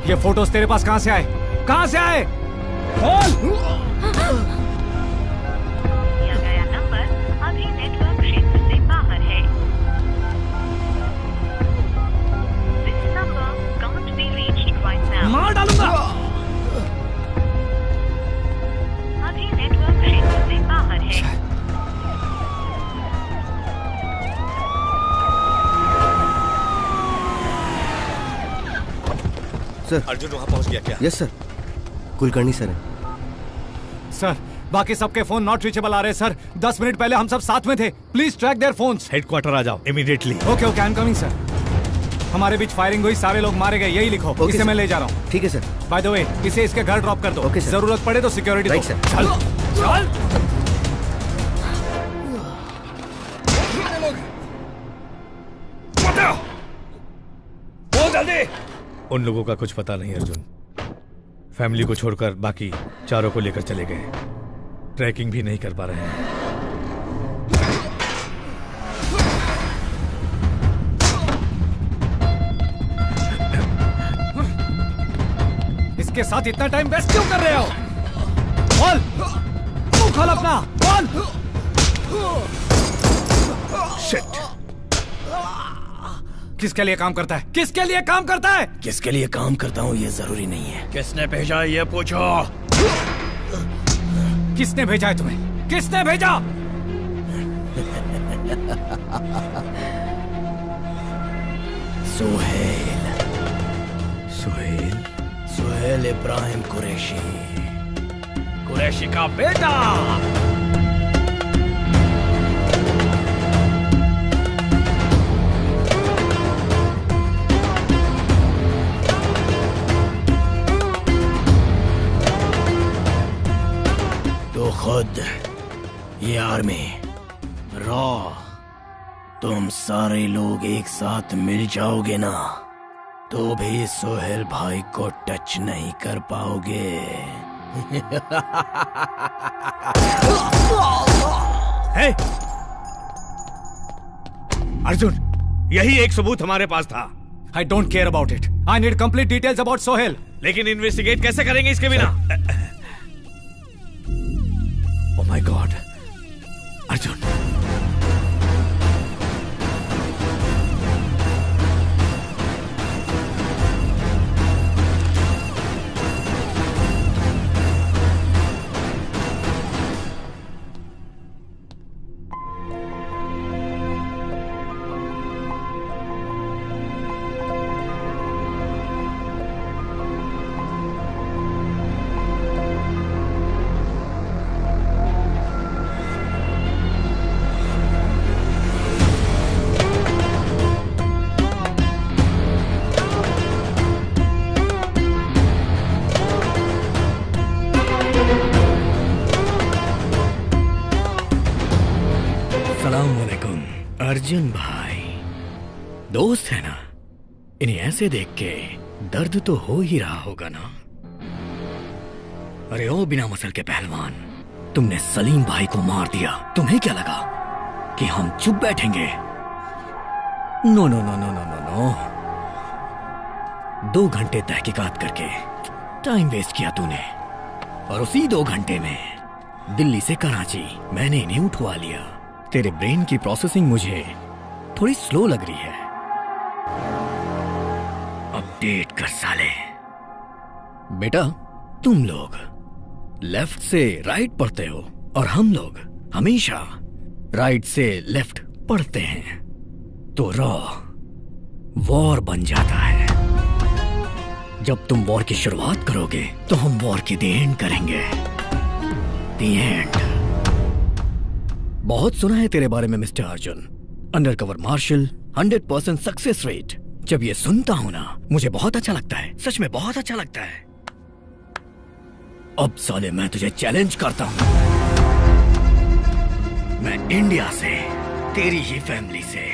ये फोटोज तेरे पास कहां से आए? कहां से आए? बोल। दिया गया नंबर अभी नेटवर्क क्षेत्र से बाहर है। This number can't be reached right now. मार डालूंगा। अभी नेटवर्क क्षेत्र से बाहर है। सर, अर्जुन वहां पहुंच गया क्या? यस सर, कुलकर्णी सर है। सर, बाकी सबके फोन नॉट रीचेबल आ रहे हैं सर। 10 मिनट पहले हम सब साथ में थे। Please track their phones. Headquarter आ जाओ immediately. Okay okay, I am coming sir. हमारे बीच फायरिंग हुई, सारे लोग मारे गए, यही लिखो। Okay, इसे sir. मैं ले जा रहा हूँ। ठीक है सर। बाय द वे, इसे इसके घर ड्रॉप कर दो। Okay, sir. जरूरत पड़े तो सिक्योरिटी दो। Right, sir. चल चल। बोल जल्दी। उन लोगों का कुछ पता नहीं अर्जुन। फैमिली को छोड़कर बाकी चारों को लेकर चले गए। ट्रैकिंग भी नहीं कर पा रहे हैं। इसके साथ इतना टाइम वेस्ट क्यों कर रहे हो? बोल, मुंह खोल अपना, बोल। शिट। किसके लिए काम करता है? किसके लिए काम करता है? किसके लिए काम करता हूँ ये जरूरी नहीं है। किसने भेजा ये पूछो। किसने भेजा है तुम्हें? किसने भेजा? सुहेल। सुहेल? सुहेल इब्राहिम कुरैशी, कुरैशी का बेटा। तो खुद ये आर्मी रॉ, तुम सारे लोग एक साथ मिल जाओगे ना, तो भी सोहेल भाई को टच नहीं कर पाओगे। है? अर्जुन, यही एक सबूत हमारे पास था। I don't care about it. I need complete details about Sohail. लेकिन इन्वेस्टिगेट कैसे करेंगे इसके बिना? Oh my God, Arjun. Arjun भाई, दोस्त है ना? इन्हें ऐसे देख के दर्द तो हो ही रहा होगा ना? अरे ओ बिना मसल के पहलवान, तुमने सलीम भाई को मार दिया। तुम्हें क्या लगा कि हम चुप बैठेंगे? No no no no no no no. 2 घंटे तहकीकात करके टाइम वेस्ट किया तूने, और उसी 2 घंटे में दिल्ली से कराची मैंने इन्हें उठवा लिया। तेरे ब्रेन की प्रोसेसिंग मुझे थोड़ी स्लो लग रही है। अपडेट कर साले। बेटा, तुम लोग लेफ्ट से राइट पढ़ते हो और हम लोग हमेशा राइट से लेफ्ट पढ़ते हैं, तो रॉ वॉर बन जाता है। जब तुम वॉर की शुरुआत करोगे तो हम वॉर की द एंड करेंगे। The end. बहुत सुना है तेरे बारे में mister Arjun. Undercover marshal, 100% success rate. जब ये सुनता हूं ना, मुझे बहुत अच्छा लगता है, सच में बहुत अच्छा लगता है। अब साले मैं तुझे चैलेंज करता हूं। मैं इंडिया से, तेरी ही फैमिली से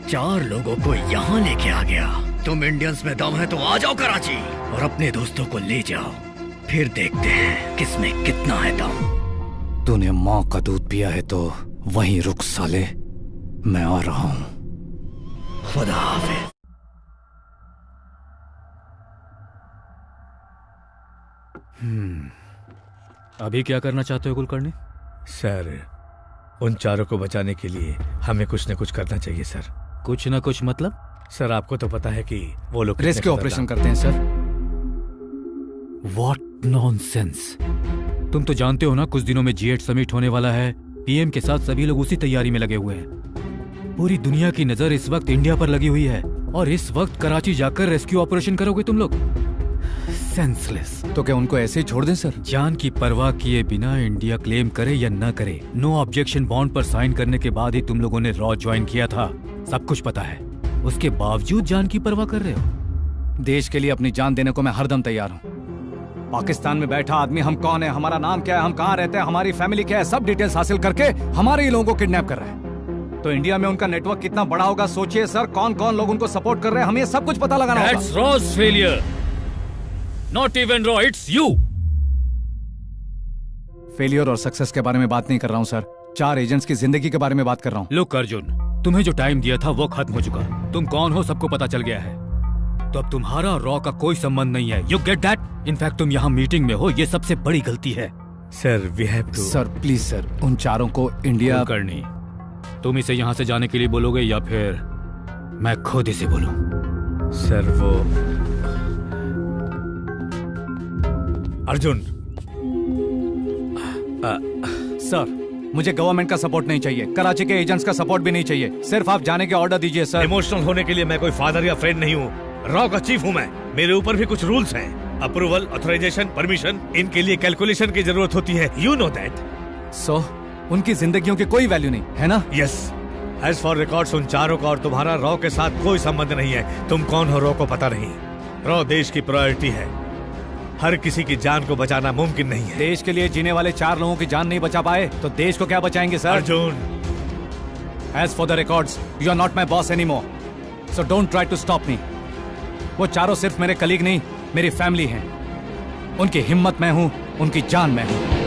4 लोगों को यहां लेके आ गया। तुम इंडियंस में दम है तो आ जाओ कराची और अपने दोस्तों को ले जाओ, फिर देखते हैं किसमें कितना है दम। तूने माँ का दूध पिया है तो वहीं रुक साले, मैं आ रहा हूं। खुदा हाफिज। अभी क्या करना चाहते हो कुलकर्णी? सर, उन चारों को बचाने के लिए हमें कुछ न कुछ करना चाहिए सर। कुछ ना कुछ मतलब? सर, आपको तो पता है कि वो लोग रेस्क्यू ऑपरेशन करते हैं सर। What nonsense! तुम तो जानते हो ना, कुछ दिनों में G8 समिट होने वाला है। पीएम के साथ सभी लोग उसी तैयारी में लगे हुए हैं। पूरी दुनिया की नजर इस वक्त इंडिया पर लगी हुई है, और इस वक्त कराची जाकर रेस्क्यू ऑपरेशन करोगे तुम लोग? सेंसलेस। तो क्या उनको ऐसे ही छोड़ दें सर? जान की परवाह किए बिना इंडिया क्लेम करे या न करे, नो ऑब्जेक्शन बॉन्ड पर साइन करने के बाद ही तुम लोगों ने रॉ ज्वाइन किया था। सब कुछ पता है, उसके बावजूद जान की परवाह कर रहे हो। देश के लिए अपनी जान देने को मैं हरदम तैयार हूँ। पाकिस्तान में बैठा आदमी हम कौन है, हमारा नाम क्या है, हम कहाँ रहते हैं, हमारी फैमिली क्या है, सब डिटेल्स हासिल करके हमारे ही लोगों को किडनैप कर रहा है। तो इंडिया में उनका नेटवर्क कितना बड़ा होगा सोचिए सर। कौन कौन लोग उनको सपोर्ट कर रहे हैं, हमें सब कुछ पता लगाना होगा। That's Raw's failure. Not even Raw, it's you. Failure और सक्सेस के बारे में बात नहीं कर रहा हूँ सर, 4 एजेंट्स की जिंदगी के बारे में बात कर रहा हूँ। लुक अर्जुन, तुम्हें जो टाइम दिया था वो खत्म हो चुका। तुम कौन हो सबको पता चल गया है। तो अब तुम्हारा और रॉ का कोई संबंध नहीं है। You get that? इनफैक्ट तुम यहाँ मीटिंग में हो, ये सबसे बड़ी गलती है। Sir, we have to. Sir please sir, उन चारों को इंडिया करनी। तुम इसे यहाँ से जाने के लिए बोलोगे या फिर मैं खुद इसे बोलूं? सर, वो अर्जुन। सर, मुझे गवर्नमेंट का सपोर्ट नहीं चाहिए, कराची के एजेंट्स का सपोर्ट भी नहीं चाहिए। सिर्फ आप जाने के ऑर्डर दीजिए सर। इमोशनल होने के लिए मैं कोई फादर या फ्रेंड नहीं हूँ। रॉ का चीफ हूँ मैं। मेरे ऊपर भी कुछ रूल्स हैं। अप्रूवल, ऑथराइजेशन, परमिशन, इनके लिए कैलकुलेशन की जरूरत होती है। You know that. सो उनकी जिंदगियों की कोई वैल्यू नहीं है ना? यस। एज फॉर रिकॉर्ड्स, उन चारों का और तुम्हारा रॉ के साथ कोई संबंध नहीं है। तुम कौन हो रॉ को पता नहीं। रॉ देश की प्रायोरिटी है। हर किसी की जान को बचाना मुमकिन नहीं है। देश के लिए जीने वाले 4 लोगों की जान नहीं बचा पाए तो देश को क्या बचाएंगे sir? Arjun, as for the records, you are not my boss anymore, so don't try to stop me. वो चारों सिर्फ मेरे कलीग नहीं, मेरी फैमिली हैं। उनकी हिम्मत मैं हूं, उनकी जान मैं हूं।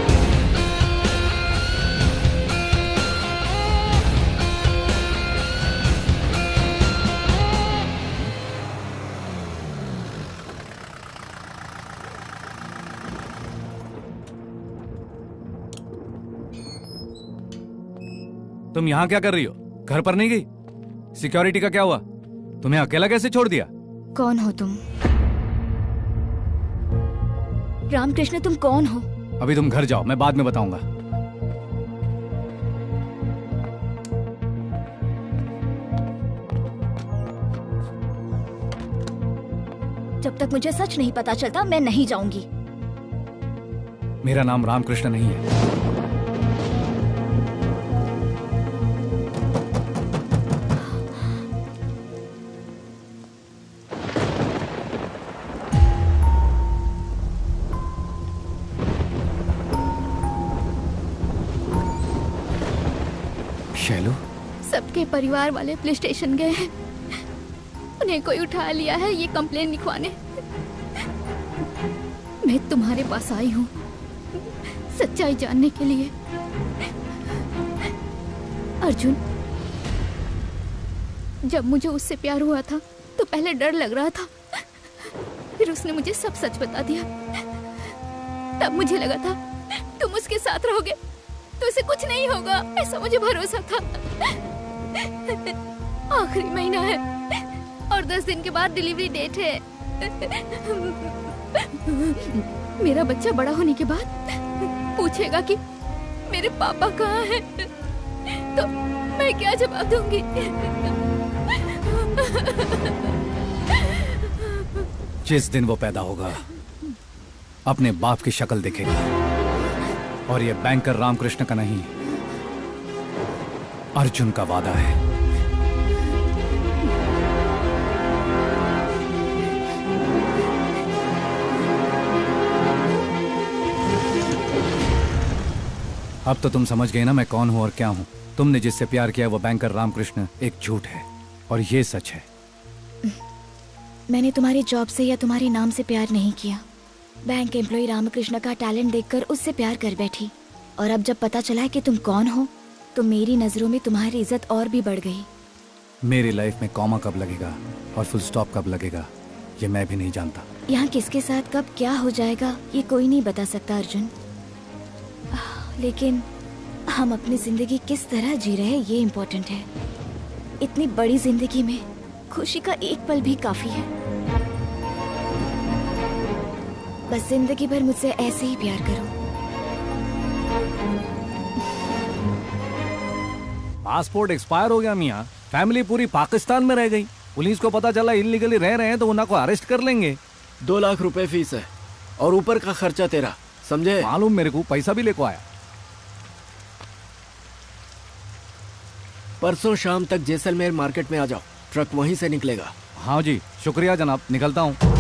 तुम यहां क्या कर रही हो? घर पर नहीं गई? सिक्योरिटी का क्या हुआ? तुम्हें अकेला कैसे छोड़ दिया? कौन हो तुम? रामकृष्ण, तुम कौन हो? अभी तुम घर जाओ, मैं बाद में बताऊंगा। जब तक मुझे सच नहीं पता चलता मैं नहीं जाऊंगी। मेरा नाम रामकृष्ण नहीं है। शैलू, सबके परिवार वाले पुलिस स्टेशन गए हैं। उन्हें कोई उठा लिया है ये कंप्लेन लिखवाने। मैं तुम्हारे पास आई हूँ सच्चाई जानने के लिए। अर्जुन, जब मुझे उससे प्यार हुआ था तो पहले डर लग रहा था, फिर उसने मुझे सब सच बता दिया। तब मुझे लगा था तुम उसके साथ रहोगे तो उसे कुछ नहीं होगा, ऐसा मुझे भरोसा था। आखिरी महीना है और 10 दिन के बाद डिलीवरी डेट है। मेरा बच्चा बड़ा होने के बाद पूछेगा कि मेरे पापा कहाँ हैं, तो मैं क्या जवाब दूंगी? जिस दिन वो पैदा होगा अपने बाप की शक्ल दिखेगा, और ये बैंकर रामकृष्ण का नहीं, अर्जुन का वादा है। अब तो तुम समझ गए ना मैं कौन हूं और क्या हूं। तुमने जिससे प्यार किया वो बैंकर रामकृष्ण एक झूठ है और ये सच है। मैंने तुम्हारी जॉब से या तुम्हारे नाम से प्यार नहीं किया। बैंक एम्प्लॉय रामकृष्ण का टैलेंट देखकर उससे प्यार कर बैठी, और अब जब पता चला कि तुम कौन हो तो मेरी नजरों में तुम्हारी इज्जत और भी बढ़ गई। मेरी लाइफ में कॉमा कब लगेगा और फुल स्टॉप कब लगेगा ये मैं भी नहीं जानता। यहाँ किसके साथ कब क्या हो जाएगा ये कोई नहीं बता सकता अर्जुन। लेकिन हम अपनी जिंदगी किस तरह जी रहे हैं ये इम्पोर्टेंट है। इतनी बड़ी जिंदगी में खुशी का एक पल भी काफी है। बस जिंदगी भर मुझसे ऐसे ही प्यार करो। पासपोर्ट एक्सपायर हो गया मियाँ, फैमिली पूरी पाकिस्तान में रह गई। पुलिस को पता चला इलीगली रह रहे हैं तो उन्हें को अरेस्ट कर लेंगे। 2 लाख रुपए फीस है और ऊपर का खर्चा तेरा, समझे? मालूम मेरे को, पैसा भी लेको आया। परसों शाम तक जैसलमेर मार्केट में आ जाओ, ट्रक वहीं से निकलेगा। हाँ जी, शुक्रिया जनाब, निकलता हूँ।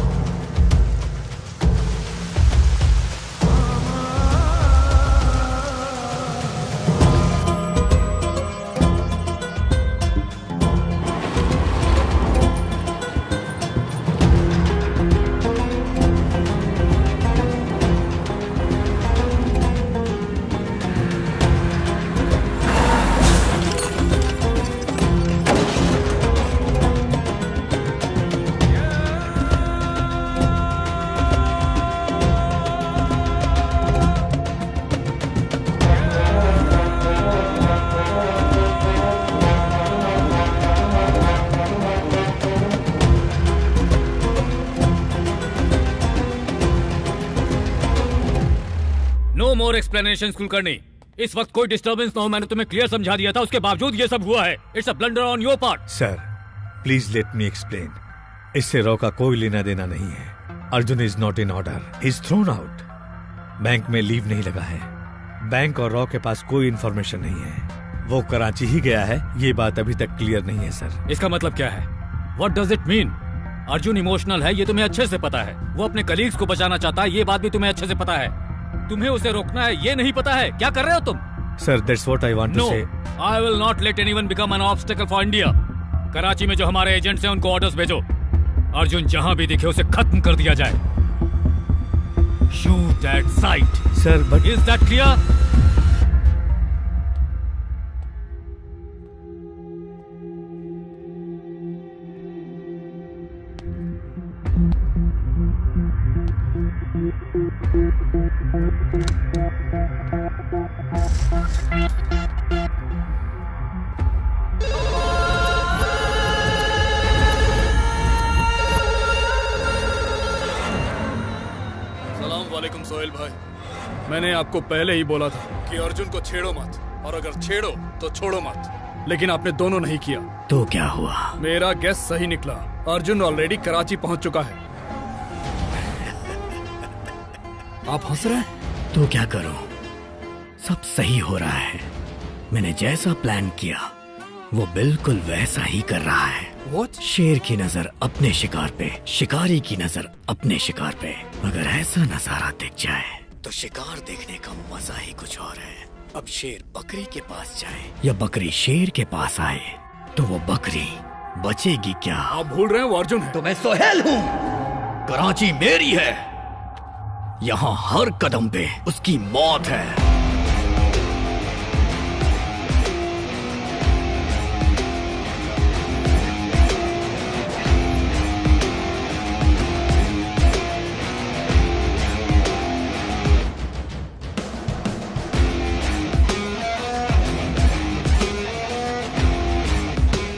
मोर एक्सप्लेनेशन कुलकर्णी। इस वक्त कोई डिस्टर्बेंस ना हो, मैंने तुम्हें क्लियर समझा दिया था, उसके बावजूद ये सब हुआ है। It's a blunder on your part. Sir please let me explain. इससे रॉ का कोई लेना देना नहीं है। Arjun is not in order, he is thrown out. Bank में लीव नहीं लगा है। बैंक और रॉ के पास कोई इंफॉर्मेशन नहीं है। वो कराची ही गया है, ये बात अभी तक क्लियर नहीं है सर। इसका मतलब क्या है? What does it mean? Arjun emotional है, ये तुम्हें अच्छे से पता है। वो अपने कलीग्स को बचाना चाहता है, ये बात भी तुम्हें अच्छे से पता है। तुम्हें उसे रोकना है, ये नहीं पता है। क्या कर रहे हो तुम? Sir that's what I want to say. I will not let anyone become an obstacle for India. Karachi में जो हमारे एजेंट्स हैं उनको ऑर्डर्स भेजो। अर्जुन जहां भी दिखे उसे खत्म कर दिया जाए। Shoot at site. Sir but is that clear? वालेकुम सोहेल भाई, मैंने आपको पहले ही बोला था कि अर्जुन को छेड़ो मत, और अगर छेड़ो तो छोड़ो मत। लेकिन आपने दोनों नहीं किया। तो क्या हुआ? मेरा गेस सही निकला। अर्जुन ऑलरेडी कराची पहुंच चुका है। आप हंस रहे हैं? तो क्या करूं? सब सही हो रहा है। मैंने जैसा प्लान किया वो बिल्कुल वैसा ही कर रहा है। What? शेर की नजर अपने शिकार पे, शिकारी की नजर अपने शिकार पे। अगर ऐसा नजारा दिख जाए तो शिकार देखने का मजा ही कुछ और है। अब शेर बकरी के पास जाए या बकरी शेर के पास आए तो वो बकरी बचेगी क्या? आप भूल रहे हैं वो अर्जुन है। तो मैं सोहेल हूँ। कराची मेरी है। यहाँ हर कदम पे उसकी मौत है।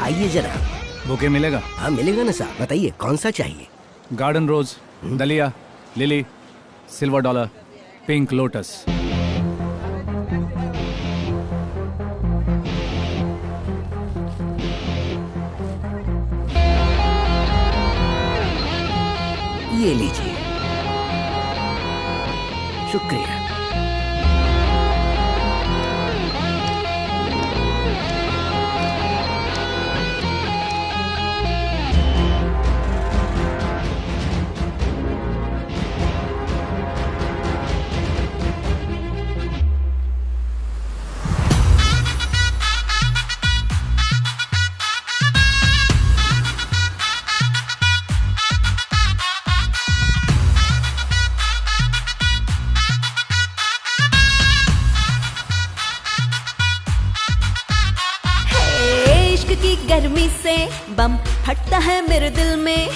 आइए जरा। बुके मिलेगा? हाँ मिलेगा ना साहब, बताइए कौन सा चाहिए? गार्डन रोज, दलिया, lily, silver dollar, pink lotus. ये लीजिए। शुक्रिया। गर्मी से बम फटता है मेरे दिल में।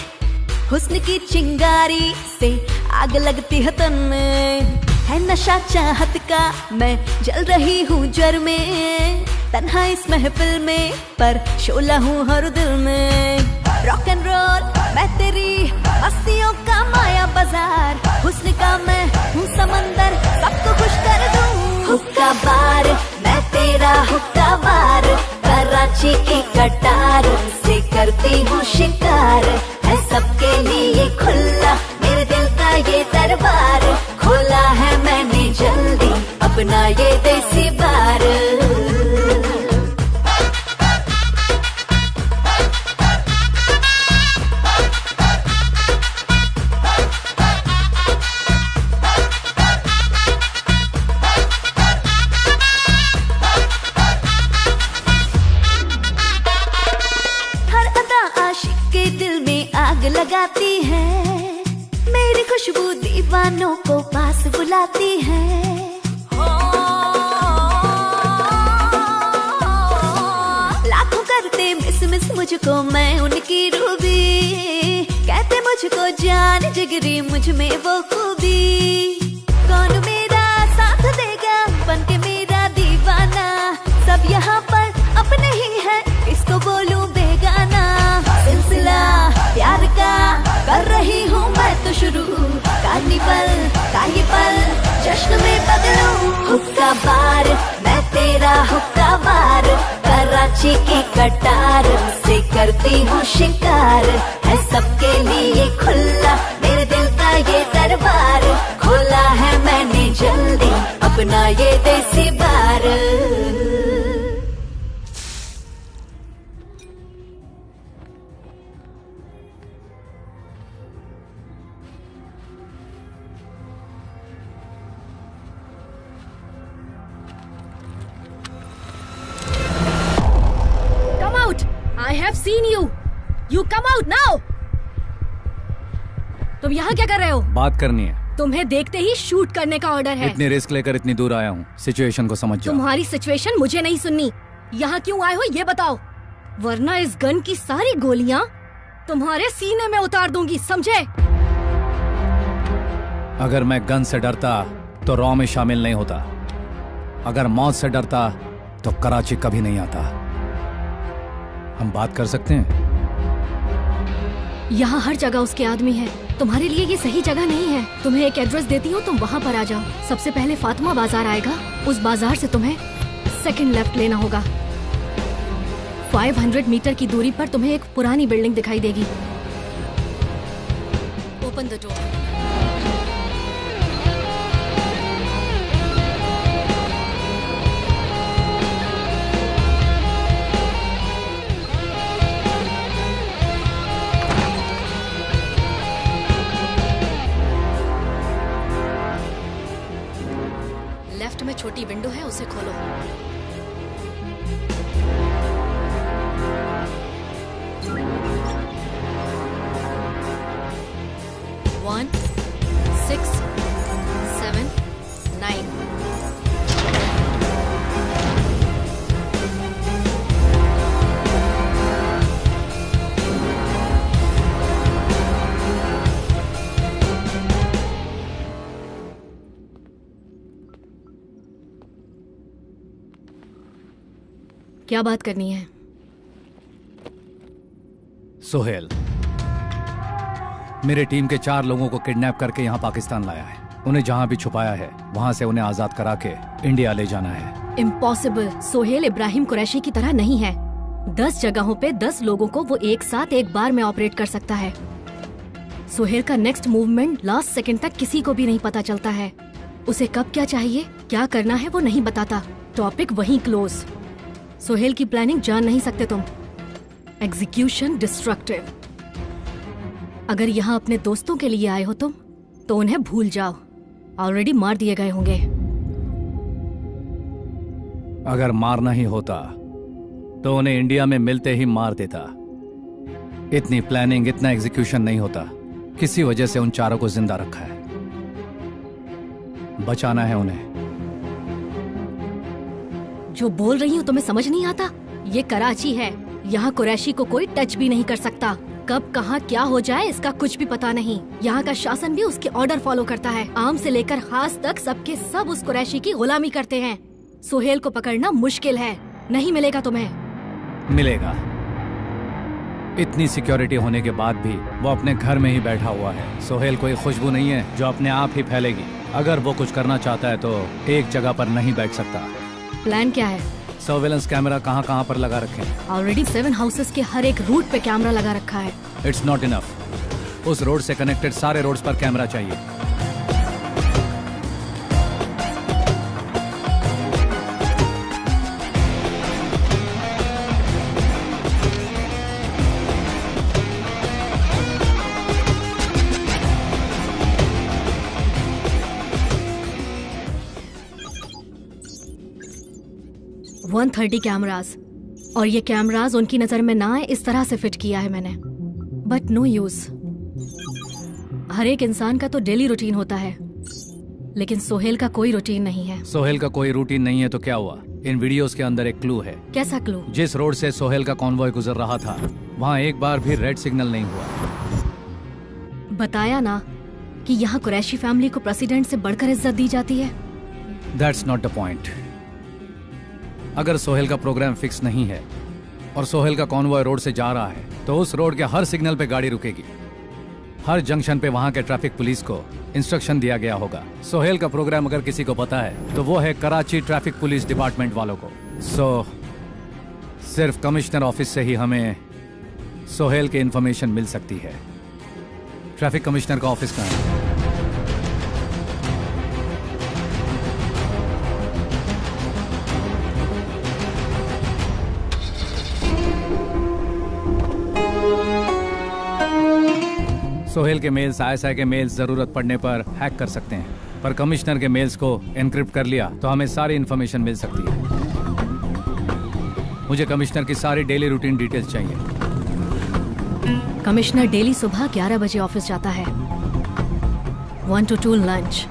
हुस्न की चिंगारी से आग लगती है तन में, है नशा चाहत का मैं जल रही हूँ जर में, तन्हा इस महफिल में पर शोला हूँ हर दिल में। रॉक एंड रोल मैं तेरी मस्तियों का माया बाजार, हुस्न का मैं हूँ समंदर सबको खुश कर दूँ। हुक्का बार मैं तेरा हुक्का बार, कराची की कटार से करती हूँ शिकार, है सबके लिए खुला मेरे दिल का ये दरबार, खोला है मैंने जल्दी अपना ये देसी बार। लगाती है मेरी खुशबू दीवानों को पास बुलाती है। लाखों करते मिस मुझको मैं उनकी रूबी, कहते मुझको जान जिगरी मुझ में वो खूबी। कौन मेरा साथ देगा बनके मेरा दीवाना, सब यहाँ पर अपने ही है इसको बोलूं बेगाना। सिलसिला प्यार का कर रही हूँ मैं तो शुरू, कार्निवल का ये पल जश्न में बदलूं। हुक्का बार मैं तेरा हुक्का बार, कराची की कटार से करती हूँ शिकार, है सबके लिए खुला मेरे दिल का ये दरबार, खोला है मैंने जल्दी अपना ये देसी बार। I have seen you. You come out now. तुम यहाँ क्या कर रहे हो? बात करनी है। तुम्हें देखते ही शूट करने का ऑर्डर है। इतनी रिस्क लेकर इतनी दूर आया हूँ, सिचुएशन को समझ जाओ। तुम्हारी सिचुएशन मुझे नहीं सुननी। यहाँ क्यों आए हो ये बताओ, वरना इस गन की सारी गोलियाँ तुम्हारे सीने में उतार दूंगी, समझे? अगर मैं गन से डरता तो रॉ में शामिल नहीं होता, अगर मौत से डरता तो कराची कभी नहीं आता। हम बात कर सकते हैं? यहाँ हर जगह उसके आदमी है, तुम्हारे लिए ये सही जगह नहीं है। तुम्हें एक एड्रेस देती हूँ, तुम वहाँ पर आ जाओ। सबसे पहले फातिमा बाजार आएगा, उस बाजार से तुम्हें सेकंड लेफ्ट लेना होगा। 500 मीटर की दूरी पर तुम्हें एक पुरानी बिल्डिंग दिखाई देगी। Open the door. लेफ्ट में छोटी विंडो है, उसे खोलो। One, 6, 7, 9। क्या बात करनी है? सोहेल मेरे टीम के 4 लोगों को किडनैप करके यहाँ पाकिस्तान लाया है। उन्हें जहाँ भी छुपाया है वहाँ से उन्हें आजाद करा के इंडिया ले जाना है। इम्पॉसिबल। सोहेल इब्राहिम कुरैशी की तरह नहीं है। 10 जगहों पे 10 लोगों को वो एक साथ एक बार में ऑपरेट कर सकता है। सोहेल का नेक्स्ट मूवमेंट लास्ट सेकंड तक किसी को भी नहीं पता चलता है। उसे कब क्या चाहिए, क्या करना है वो नहीं बताता। टॉपिक वहीं क्लोज। सोहेल की प्लानिंग जान नहीं सकते तुम। Execution destructive. अगर यहाँ अपने दोस्तों के लिए आए हो तुम तो उन्हें भूल जाओ, ऑलरेडी मार दिए गए होंगे। अगर मारना ही होता तो उन्हें इंडिया में मिलते ही मार देता। इतनी प्लानिंग, इतना एग्जीक्यूशन नहीं होता। किसी वजह से उन 4 को जिंदा रखा है। बचाना है उन्हें। जो बोल रही हूँ तुम्हें समझ नहीं आता? ये कराची है, यहाँ कुरैशी को कोई टच भी नहीं कर सकता। कब कहाँ क्या हो जाए इसका कुछ भी पता नहीं। यहाँ का शासन भी उसके ऑर्डर फॉलो करता है। आम से लेकर खास तक सबके सब उस कुरैशी की गुलामी करते हैं। सोहेल को पकड़ना मुश्किल है, नहीं मिलेगा तुम्हें। मिलेगा। इतनी सिक्योरिटी होने के बाद भी वो अपने घर में ही बैठा हुआ है। सोहेल कोई खुशबू नहीं है जो अपने आप ही फैलेगी। अगर वो कुछ करना चाहता है तो एक जगह पर नहीं बैठ सकता। प्लान क्या है? सर्वेलेंस कैमरा कहाँ कहाँ पर लगा रखे हैं? ऑलरेडी 7 हाउसेस के हर एक रूट पे कैमरा लगा रखा है। It's not enough. उस रोड से कनेक्टेड सारे रोड्स पर कैमरा चाहिए। वन 130 कैमरास, और ये कैमरास उनकी नजर में ना आए इस तरह से फिट किया है मैंने। But no use. हर एक इंसान का तो डेली रूटीन होता है, लेकिन सोहेल का कोई रूटीन नहीं है। सोहेल का कोई रूटीन नहीं है तो क्या हुआ? इन वीडियोस के अंदर एक क्लू है। कैसा क्लू? जिस रोड से सोहेल का कॉन्वॉय गुजर रहा था वहाँ एक बार भी रेड सिग्नल नहीं हुआ। बताया ना कि यहाँ कुरैशी फैमिली को प्रेसिडेंट से बढ़कर इज्जत दी जाती है। That's not the point. अगर सोहेल का प्रोग्राम फिक्स नहीं है और सोहेल का कॉन्वॉय रोड से जा रहा है तो उस रोड के हर सिग्नल पे गाड़ी रुकेगी। हर जंक्शन पे वहाँ के ट्रैफिक पुलिस को इंस्ट्रक्शन दिया गया होगा। सोहेल का प्रोग्राम अगर किसी को पता है तो वो है कराची ट्रैफिक पुलिस डिपार्टमेंट वालों को। सिर्फ कमिश्नर ऑफिस से ही हमें सोहेल की इंफॉर्मेशन मिल सकती है। ट्रैफिक कमिश्नर का ऑफिस कहाँ है? सोहेल के मेल्स आईएसआई के मेल्स जरूरत पड़ने पर हैक कर सकते हैं, पर कमिश्नर के मेल्स को एनक्रिप्ट कर लिया तो हमें सारी इंफॉर्मेशन मिल सकती है। मुझे कमिश्नर की सारी डेली रूटीन डिटेल्स चाहिए। कमिश्नर डेली सुबह 11 बजे ऑफिस जाता है। 1 to 2 lunch.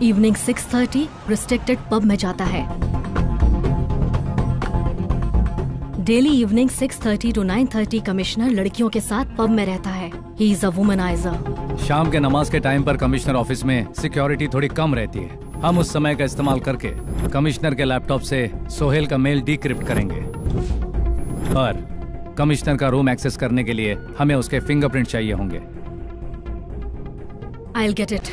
Evening 6:30 restricted pub में जाता है। डेली इवनिंग 6:30 to 9:30 कमिश्नर लड़कियों के साथ पब में रहता है। He is a womaniser. शाम के नमाज के टाइम पर कमिश्नर ऑफिस में सिक्योरिटी थोड़ी कम रहती है। हम उस समय का इस्तेमाल करके कमिश्नर के लैपटॉप से सोहेल का मेल डिक्रिप्ट करेंगे। पर कमिश्नर का रूम एक्सेस करने के लिए हमें उसके फिंगरप्रिंट चाहिए होंगे। I will get it.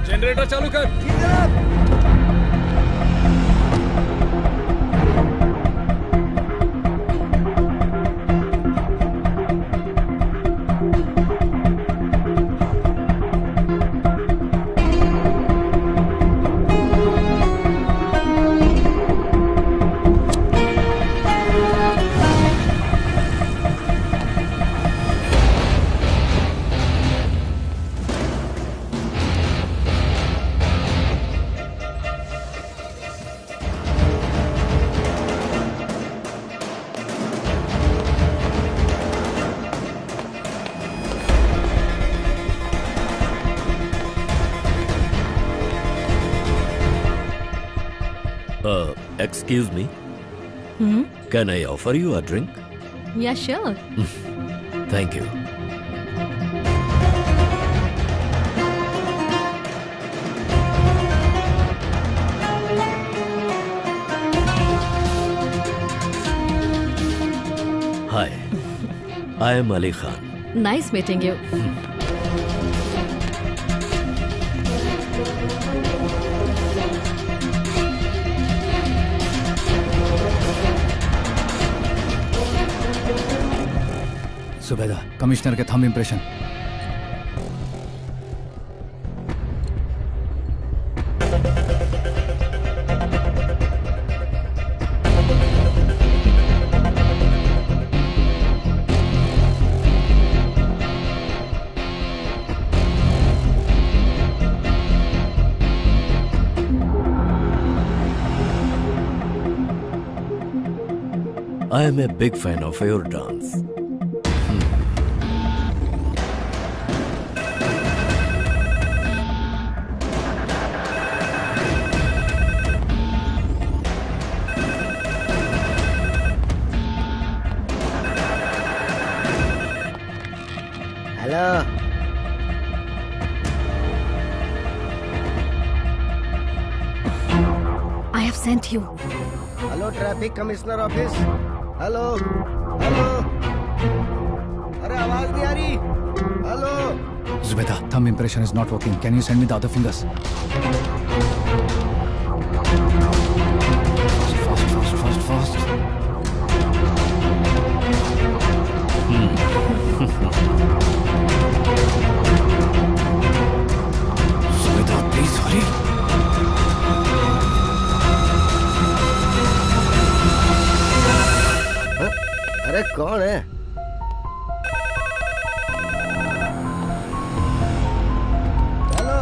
Generator चालू कर। Excuse me. Can I offer you a drink? Yeah, sure. Thank you. Hi, I am Ali Khan. Nice meeting you. Zubeda, commissioner के thumb impression. I am a big fan of your dance. Hello. I have sent you. Hello traffic commissioner office. Hello hello. अरे आवाज नहीं आ रही। Hello. Zubeda, thumb impression is not working. Can you send me the other fingers? Fast. Zubeda, please hurry. अरे कौन है? Hello.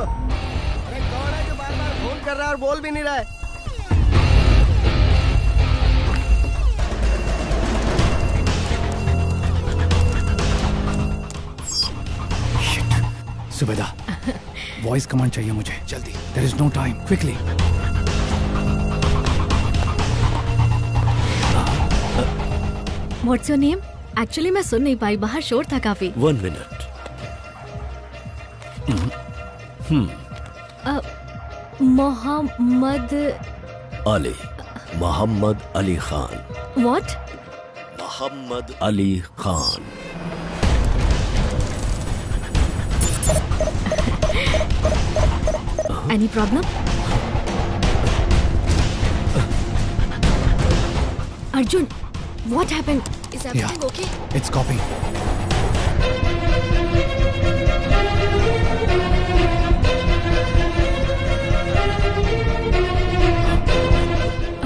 अरे कौन है जो बार-बार फोन कर रहा है और बोल भी नहीं रहा है? Zubeda, वॉइस कमांड चाहिए मुझे जल्दी। There is no time. Quickly. What's your name? Actually मैं सुन नहीं पाई, बाहर शोर था काफी। 1 minute. Mohammad Ali. Muhammad Ali Khan. What? Muhammad Ali Khan. Any problem? Arjun, what happened? Is everything okay? It's copying.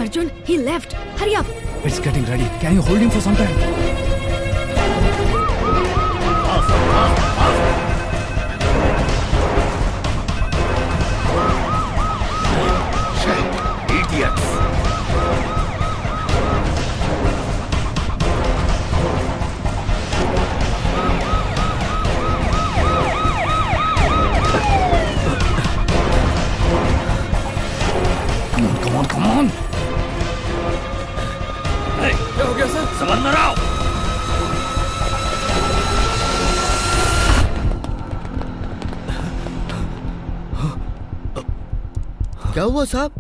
Arjun, he left. Hurry up. It's getting ready. Can you hold him for some time? Idiots. Come on. क्या हो गया sir? समझ आओ। क्या हुआ साहब?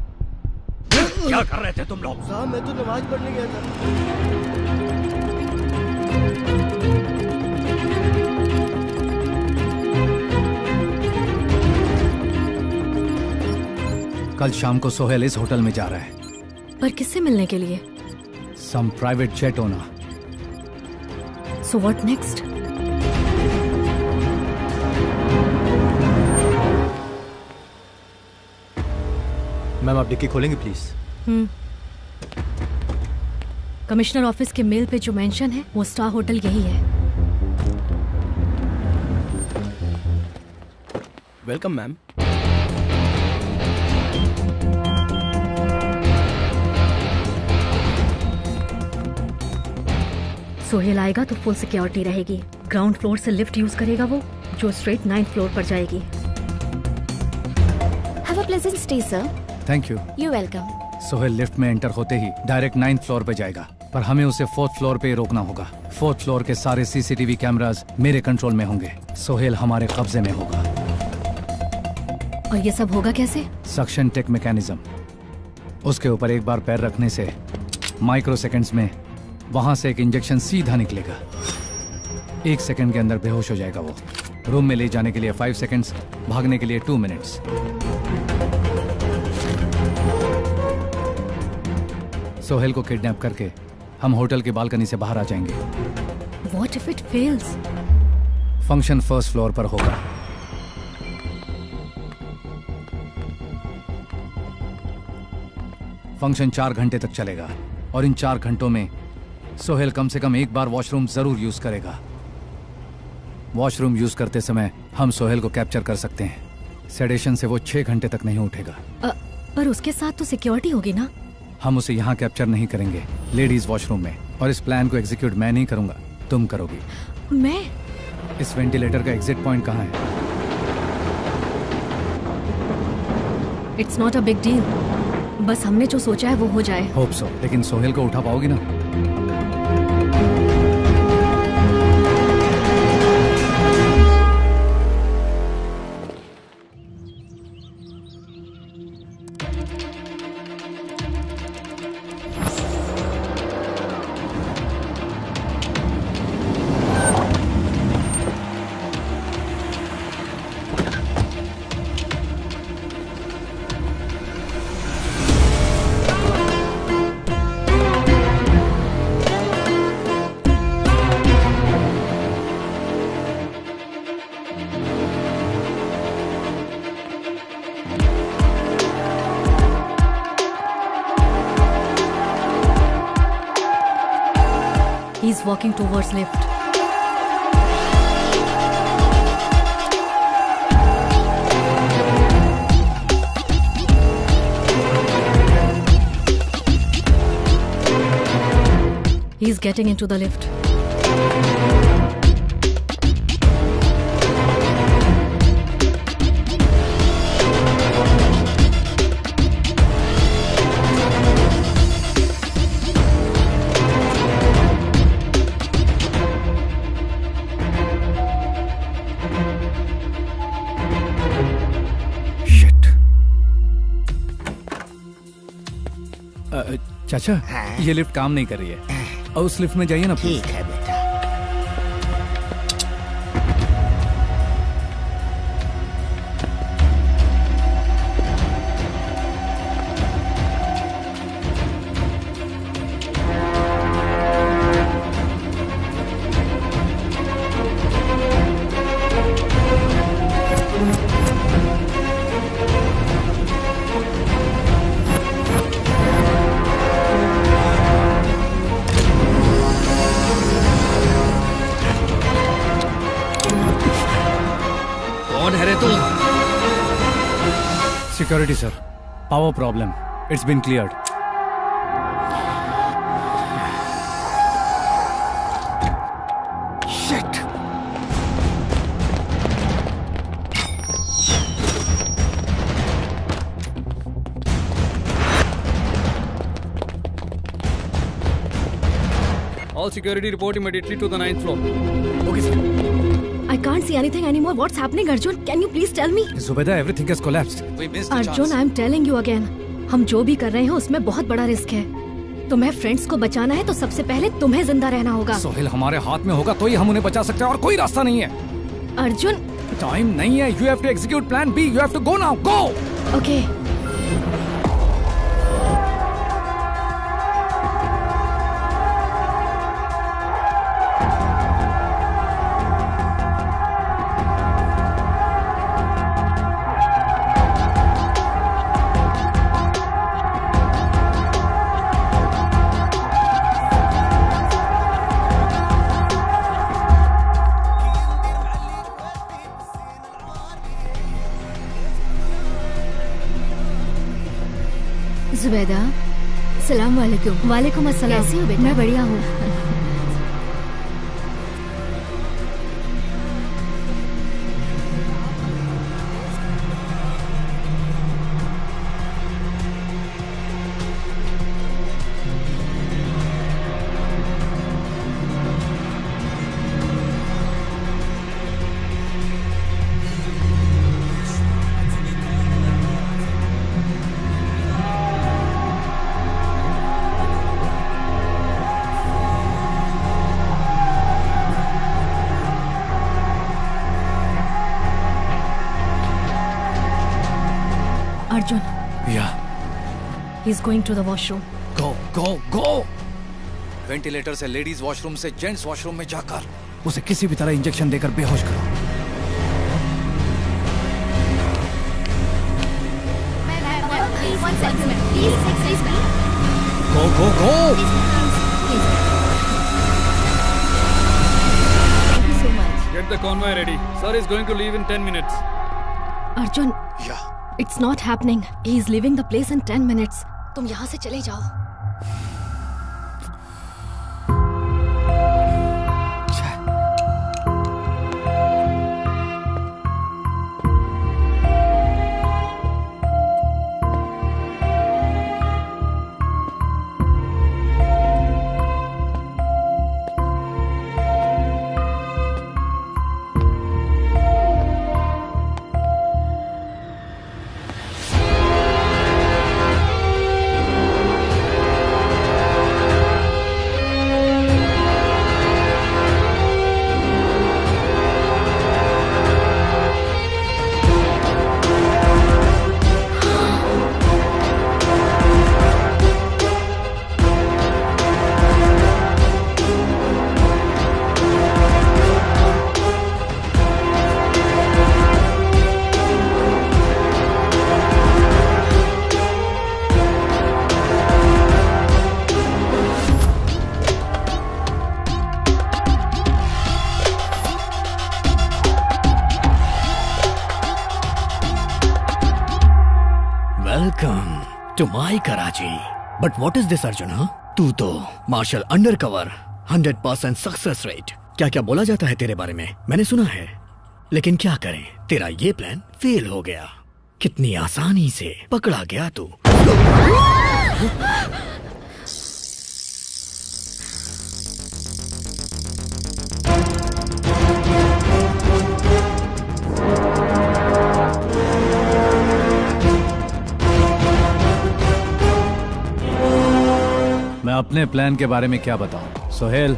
क्या कर रहे थे तुम लोग? साहब मैं तो नमाज पढ़ने गया था। कल शाम को सोहेल इस होटल में जा रहा है। पर किससे मिलने के लिए? Some private jet owner. So what next? Ma'am आप डिक्की खोलेंगे प्लीज? कमिश्नर ऑफिस के मेल पे जो मेंशन है वो स्टार होटल यही है। Welcome ma'am. सोहेल आएगा तो फुल सिक्योरिटी रहेगी। ग्राउंड फ्लोर से लिफ्ट यूज करेगा वो, जो स्ट्रेट 9th फ्लोर पर जाएगी। Have a pleasant stay, sir. Thank you. You're welcome. Sohail lift में एंटर होते ही डायरेक्ट 9th फ्लोर पे जाएगा, पर हमें उसे 4th फ्लोर पे ही रोकना होगा। 4th फ्लोर के सारे सीसीटीवी कैमरास मेरे कंट्रोल में होंगे। सोहेल हमारे कब्जे में होगा। और ये सब होगा कैसे? Suction tech mechanism. उसके ऊपर एक बार पैर रखने से माइक्रो सेकेंड्स में वहां से एक इंजेक्शन सीधा निकलेगा। 1 सेकंड के अंदर बेहोश हो जाएगा वो। रूम में ले जाने के लिए 5 सेकंड्स, भागने के लिए 2 मिनट्स। सोहेल को किडनैप करके हम होटल की बालकनी से बाहर आ जाएंगे। What if it fails? Function 1st floor पर होगा। फंक्शन 4 घंटे तक चलेगा और इन 4 घंटों में सोहेल कम से कम एक बार वॉशरूम जरूर यूज करेगा। वॉशरूम यूज करते समय हम सोहेल को कैप्चर कर सकते हैं। सेडेशन से वो 6 घंटे तक नहीं उठेगा। पर उसके साथ तो सिक्योरिटी होगी ना? हम उसे यहाँ कैप्चर नहीं करेंगे, लेडीज वॉशरूम में। और इस प्लान को एग्जीक्यूट मैं नहीं करूंगा, तुम करोगी। मैं? इस वेंटिलेटर का एग्जिट पॉइंट कहाँ है? It's not a big deal, बस हमने जो सोचा है वो हो जाए। होप सो, लेकिन सोहेल को उठा पाओगी ना? He's walking towards lift. He's getting into the lift. चाचा, ये लिफ्ट काम नहीं कर रही है, और उस लिफ्ट में जाइए ना। ठीक है बेटा। Security, sir. Power problem. It's been cleared. Shit. All security report immediately to the 9th floor. Okay, sir. I can't see anything anymore. What's happening, Arjun? Can you please tell me? Zubeda, everything has collapsed. We missed the Arjun, I'm telling you again. हम जो भी कर रहे हैं उसमें बहुत बड़ा risk है। तुम्हें फ्रेंड्स को बचाना है तो सबसे पहले तुम्हें जिंदा रहना होगा। सोहेल हमारे हाथ में होगा तो ही हम उन्हें बचा सकते हैं, और कोई रास्ता नहीं है। अर्जुन, टाइम नहीं है। You have to execute plan B. You have to go now. Go. Okay. Zubaida, सलाम वालेकुम। वालेकुम अस्सलाम। कैसी हो बेटा? मैं बढ़िया हूँ। Arjun. Yeah. He's going to the washroom. Go, go, go. Ventilator से लेडीज वॉशरूम से जेंट्स वॉशरूम में जाकर उसे किसी भी तरह इंजेक्शन देकर बेहोश करो। Go, go, go. Thank you so much. Get the convoy ready. Sir is going to leave in 10 minutes. Arjun. Yeah. It's not happening. He is leaving the place in 10 minutes. तुम यहाँ से चले जाओ। Welcome to my Karachi. But what is this Arjun? हाँ, तू तो marshal undercover 100% success rate, क्या क्या बोला जाता है तेरे बारे में मैंने सुना है। लेकिन क्या करें, तेरा ये प्लान फेल हो गया। कितनी आसानी से पकड़ा गया तू। मैं अपने प्लान के बारे में क्या बताऊं? सोहेल,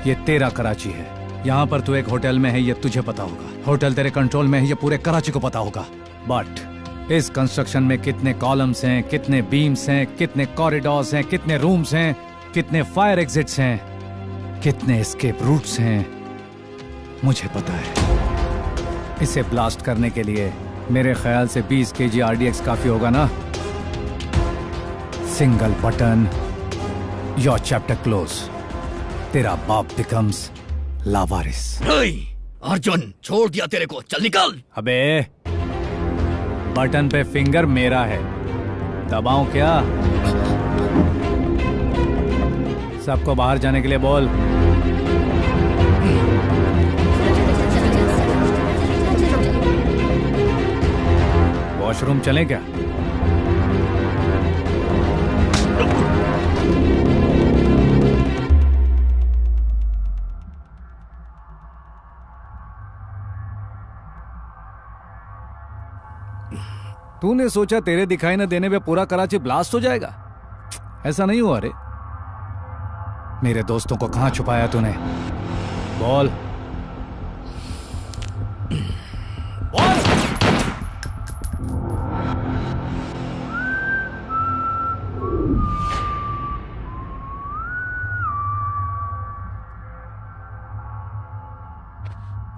ये तेरा कराची है। यहाँ पर तू एक होटल में है, ये तुझे पता होगा। होटल तेरे कंट्रोल में है, ये पूरे कराची को पता होगा। बट इस कंस्ट्रक्शन में कितने कॉलम्स हैं, कितने बीम्स हैं, कितने कॉरिडोर्स हैं, कितने रूम्स हैं, कितने फायर एग्जिट्स हैं, कितने एस्केप रूट्स हैं, मुझे पता है। इसे ब्लास्ट करने के लिए मेरे ख्याल से 20 kg RDX काफी होगा ना? Single button, your chapter close. तेरा बाप बिकम्स लावारिस। अर्जुन, छोड़ दिया तेरे को, चल निकल। अबे, बटन पे फिंगर मेरा है, दबाऊं क्या? सबको बाहर जाने के लिए बोल। वॉशरूम चलें क्या? तूने सोचा तेरे दिखाई न देने पे पूरा कराची ब्लास्ट हो जाएगा? ऐसा नहीं हुआ रे। मेरे दोस्तों को कहां छुपाया तूने? बोल बोल।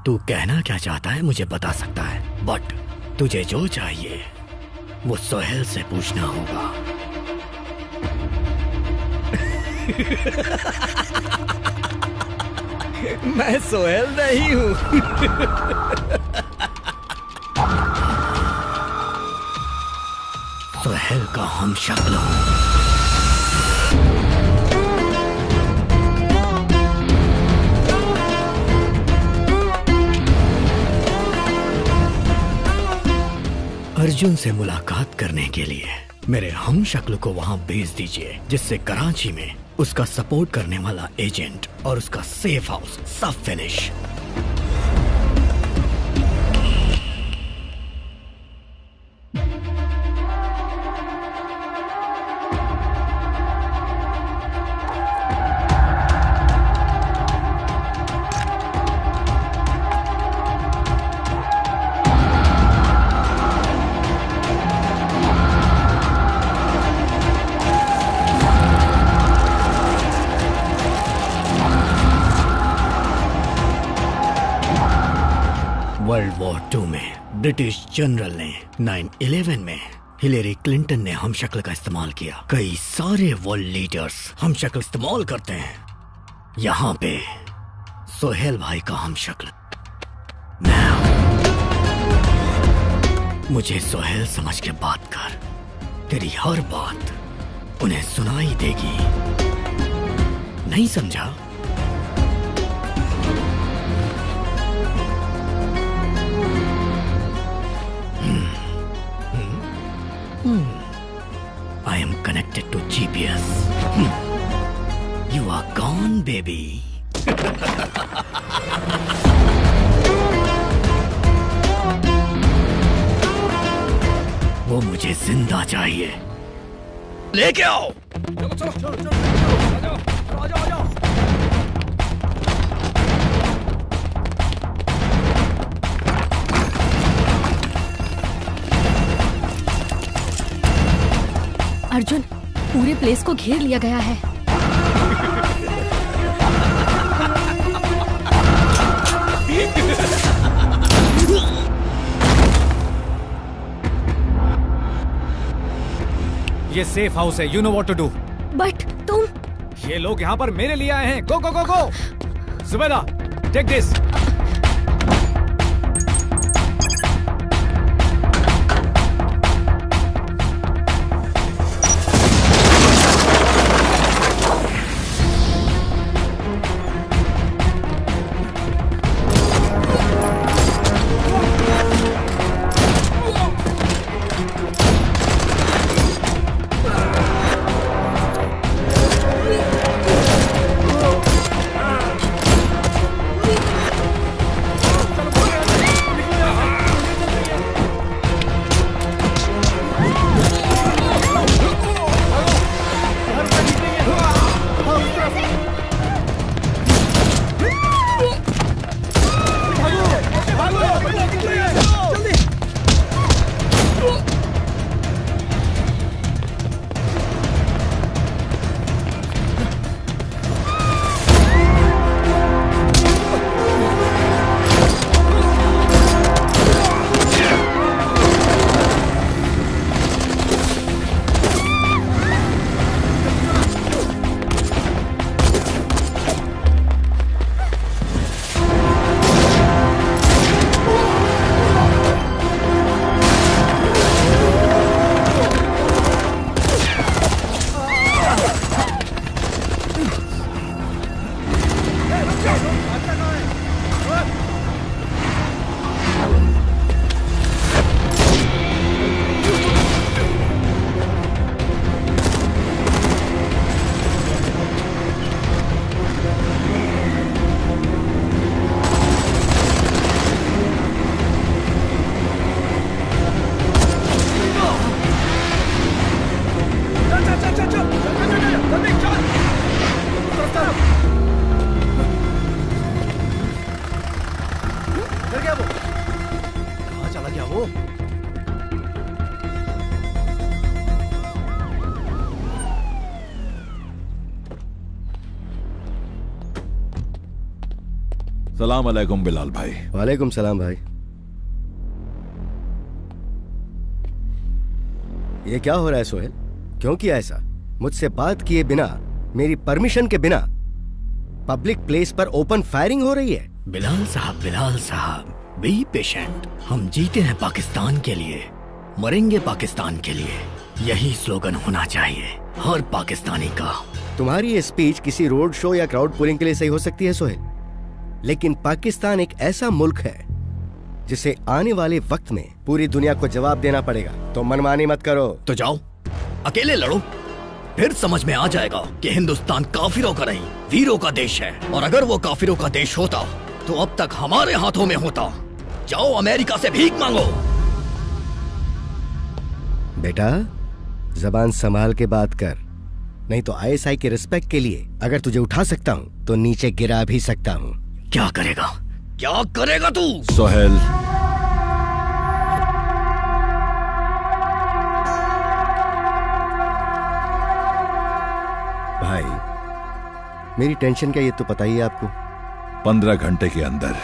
तू कहना क्या चाहता है मुझे बता सकता है, बट तुझे जो चाहिए वो सोहेल से पूछना होगा। मैं सोहेल नहीं हूं। सोहेल का हम शक्ल हूं। अर्जुन से मुलाकात करने के लिए मेरे हम शक्ल को वहां भेज दीजिए, जिससे कराची में उसका सपोर्ट करने वाला एजेंट और उसका सेफ हाउस सब फिनिश। वर्ल्ड वॉर 2 में ब्रिटिश जनरल ने 9/11 में हिलेरी क्लिंटन ने हम शक्ल का इस्तेमाल किया। कई सारे वर्ल्ड लीडर्स हम शक्ल इस्तेमाल करते हैं। यहाँ पे सोहेल भाई का हम शक्ल मैं हूं। मुझे सोहेल समझ के बात कर, तेरी हर बात उन्हें सुनाई देगी। नहीं समझा? I am connected to GPS. You are gone, baby. वो मुझे जिंदा चाहिए। लेके आओ। चलो चलो चलो चलो आ जाओ। अर्जुन, पूरे प्लेस को घेर लिया गया है। ये सेफ हाउस है, you know what to do. But तुम, ये लोग यहाँ पर मेरे लिए आए हैं। Go go go go. Zubeda, take this. गया वो? कहाँ चला गया वो? सलाम अलैकुम बिलाल भाई। वालेकुम सलाम भाई। ये क्या हो रहा है सोहेल? क्यों किया ऐसा? मुझसे बात किए बिना, मेरी परमिशन के बिना पब्लिक प्लेस पर ओपन फायरिंग हो रही है। बिलाल साहब, बी पेशेंट। हम जीते हैं पाकिस्तान के लिए, मरेंगे पाकिस्तान के लिए। यही स्लोगन होना चाहिए हर पाकिस्तानी का। तुम्हारी ये स्पीच किसी रोड शो या क्राउड पुलिंग के लिए सही हो सकती है सोहेल, लेकिन पाकिस्तान एक ऐसा मुल्क है जिसे आने वाले वक्त में पूरी दुनिया को जवाब देना पड़ेगा। तो मनमानी मत करो। तो जाओ अकेले लड़ो, फिर समझ में आ जाएगा कि हिंदुस्तान काफिरों का नहीं वीरों का देश है। और अगर वो काफिरों का देश होता तो अब तक हमारे हाथों में होता। जाओ अमेरिका से भीख मांगो। बेटा जबान संभाल के बात कर, नहीं तो आईएसआई के रिस्पेक्ट के लिए अगर तुझे उठा सकता हूँ तो नीचे गिरा भी सकता हूँ। क्या करेगा तू? सोहेल, भाई मेरी टेंशन क्या ये तो पता ही है आपको। 15 घंटे के अंदर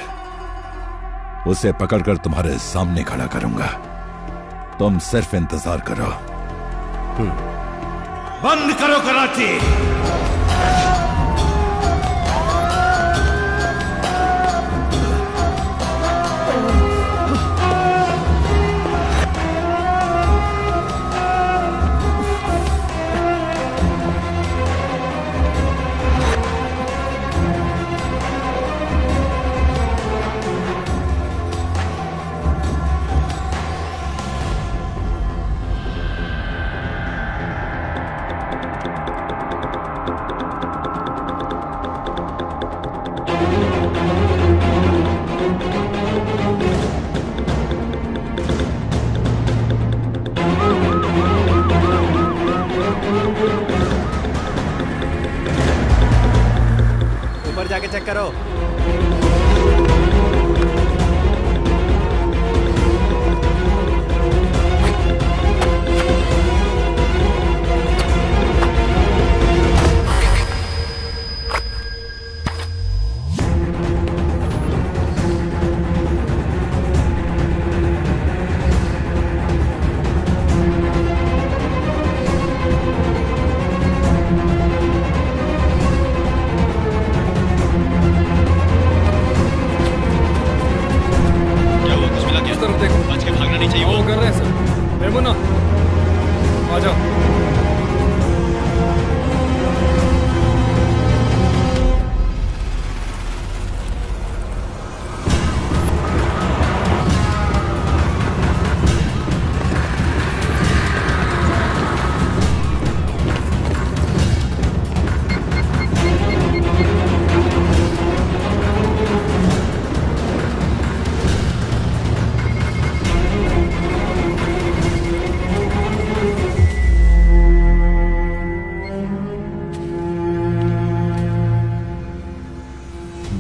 उसे पकड़कर तुम्हारे सामने खड़ा करूंगा। तुम सिर्फ इंतजार करो। बंद करो कराची। ऊपर जाके चेक करो।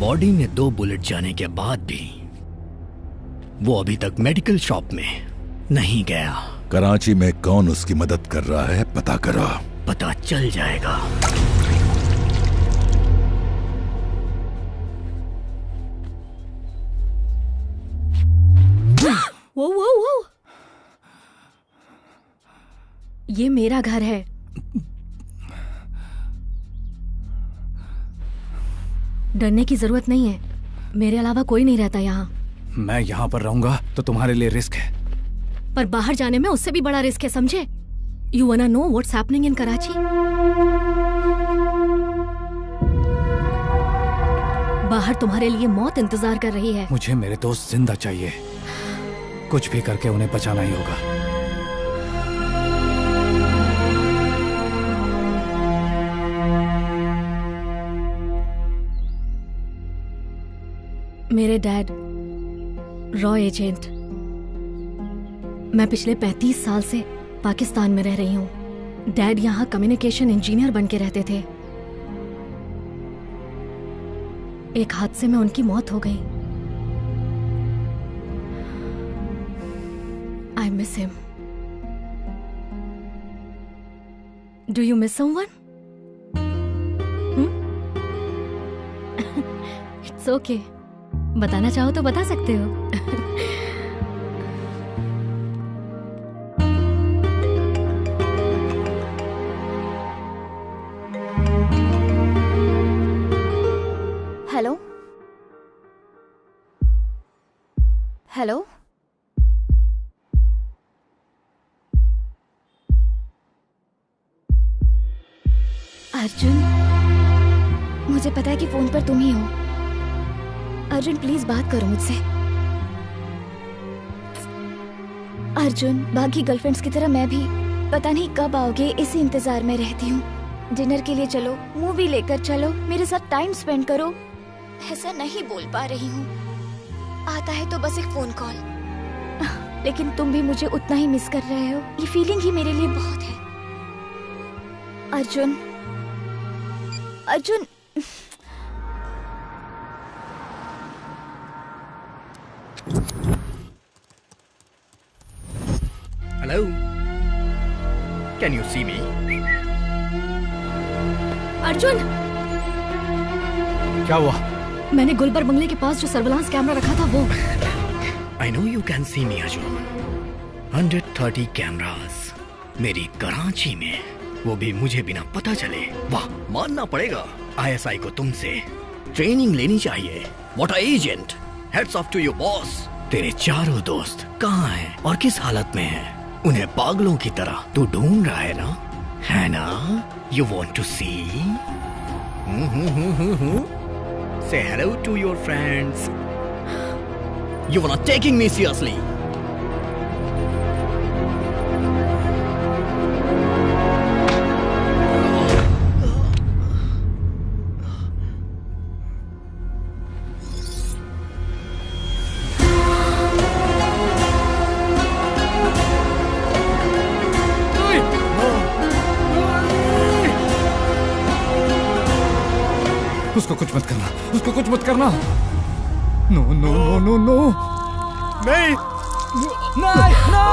बॉडी में 2 बुलेट जाने के बाद भी वो अभी तक मेडिकल शॉप में नहीं गया। कराची में कौन उसकी मदद कर रहा है पता करो। पता चल जाएगा। वो ये मेरा घर है। डरने की जरूरत नहीं है, मेरे अलावा कोई नहीं रहता यहाँ। मैं यहाँ पर रहूंगा तो तुम्हारे लिए रिस्क है, पर बाहर जाने में उससे भी बड़ा रिस्क है, समझे? You वांना know what's happening in Karachi? बाहर तुम्हारे लिए मौत इंतजार कर रही है। मुझे मेरे दोस्त जिंदा चाहिए, कुछ भी करके उन्हें बचाना ही होगा। मेरे डैड रॉ एजेंट। मैं पिछले 35 साल से पाकिस्तान में रह रही हूँ। डैड यहाँ कम्युनिकेशन इंजीनियर बन के रहते थे। एक हादसे में उनकी मौत हो गई। I miss him. Do you miss someone? It's okay. बताना चाहो तो बता सकते हो. हेलो हेलो अर्जुन, मुझे पता है कि फोन पर तुम ही हो. अर्जुन प्लीज बात करो मुझसे. अर्जुन, बाकी गर्लफ्रेंड्स की तरह मैं भी पता नहीं कब आओगे इसी इंतजार में रहती हूँ. डिनर के लिए चलो, मूवी लेकर चलो, मेरे साथ टाइम स्पेंड करो. ऐसा नहीं बोल पा रही हूँ. आता है तो बस एक फोन कॉल. लेकिन तुम भी मुझे उतना ही मिस कर रहे हो. ये फीलिंग ही मेरे लिए बहुत है. Arjun, Arjun. Hello, can you see me? Arjun, क्या हुआ? मैंने गुलबर बंगले के पास जो सर्विलांस कैमरा रखा था वो. I know you can see me, Arjun. 130 cameras मेरी कराची में, वो भी मुझे बिना पता चले. वाह, मानना पड़ेगा. ISI को तुमसे ट्रेनिंग लेनी चाहिए. What a agent! Heads off to your boss. तेरे चारों दोस्त कहाँ हैं और किस हालत में हैं? उन्हें पागलों की तरह तू ढूंढ रहा है ना? है ना? You want to see? Say hello to your friends. You were not taking me seriously. उसको कुछ मत करना, उसको कुछ मत करना. No no no no no. नहीं, नहीं, no.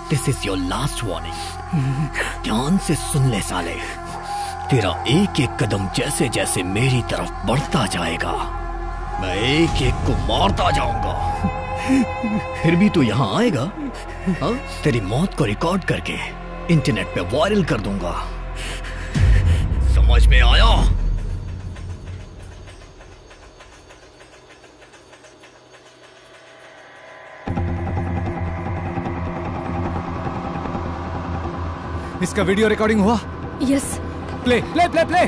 This is your last warning. ध्यान से सुन ले साले. तेरा एक एक कदम जैसे जैसे मेरी तरफ बढ़ता जाएगा, मैं एक एक को मारता जाऊंगा. फिर भी तू यहाँ आएगा? हाँ? तेरी मौत को रिकॉर्ड करके इंटरनेट पे वायरल कर दूंगा. समझ में आया? इसका वीडियो रिकॉर्डिंग हुआ? Yes. Play play play play.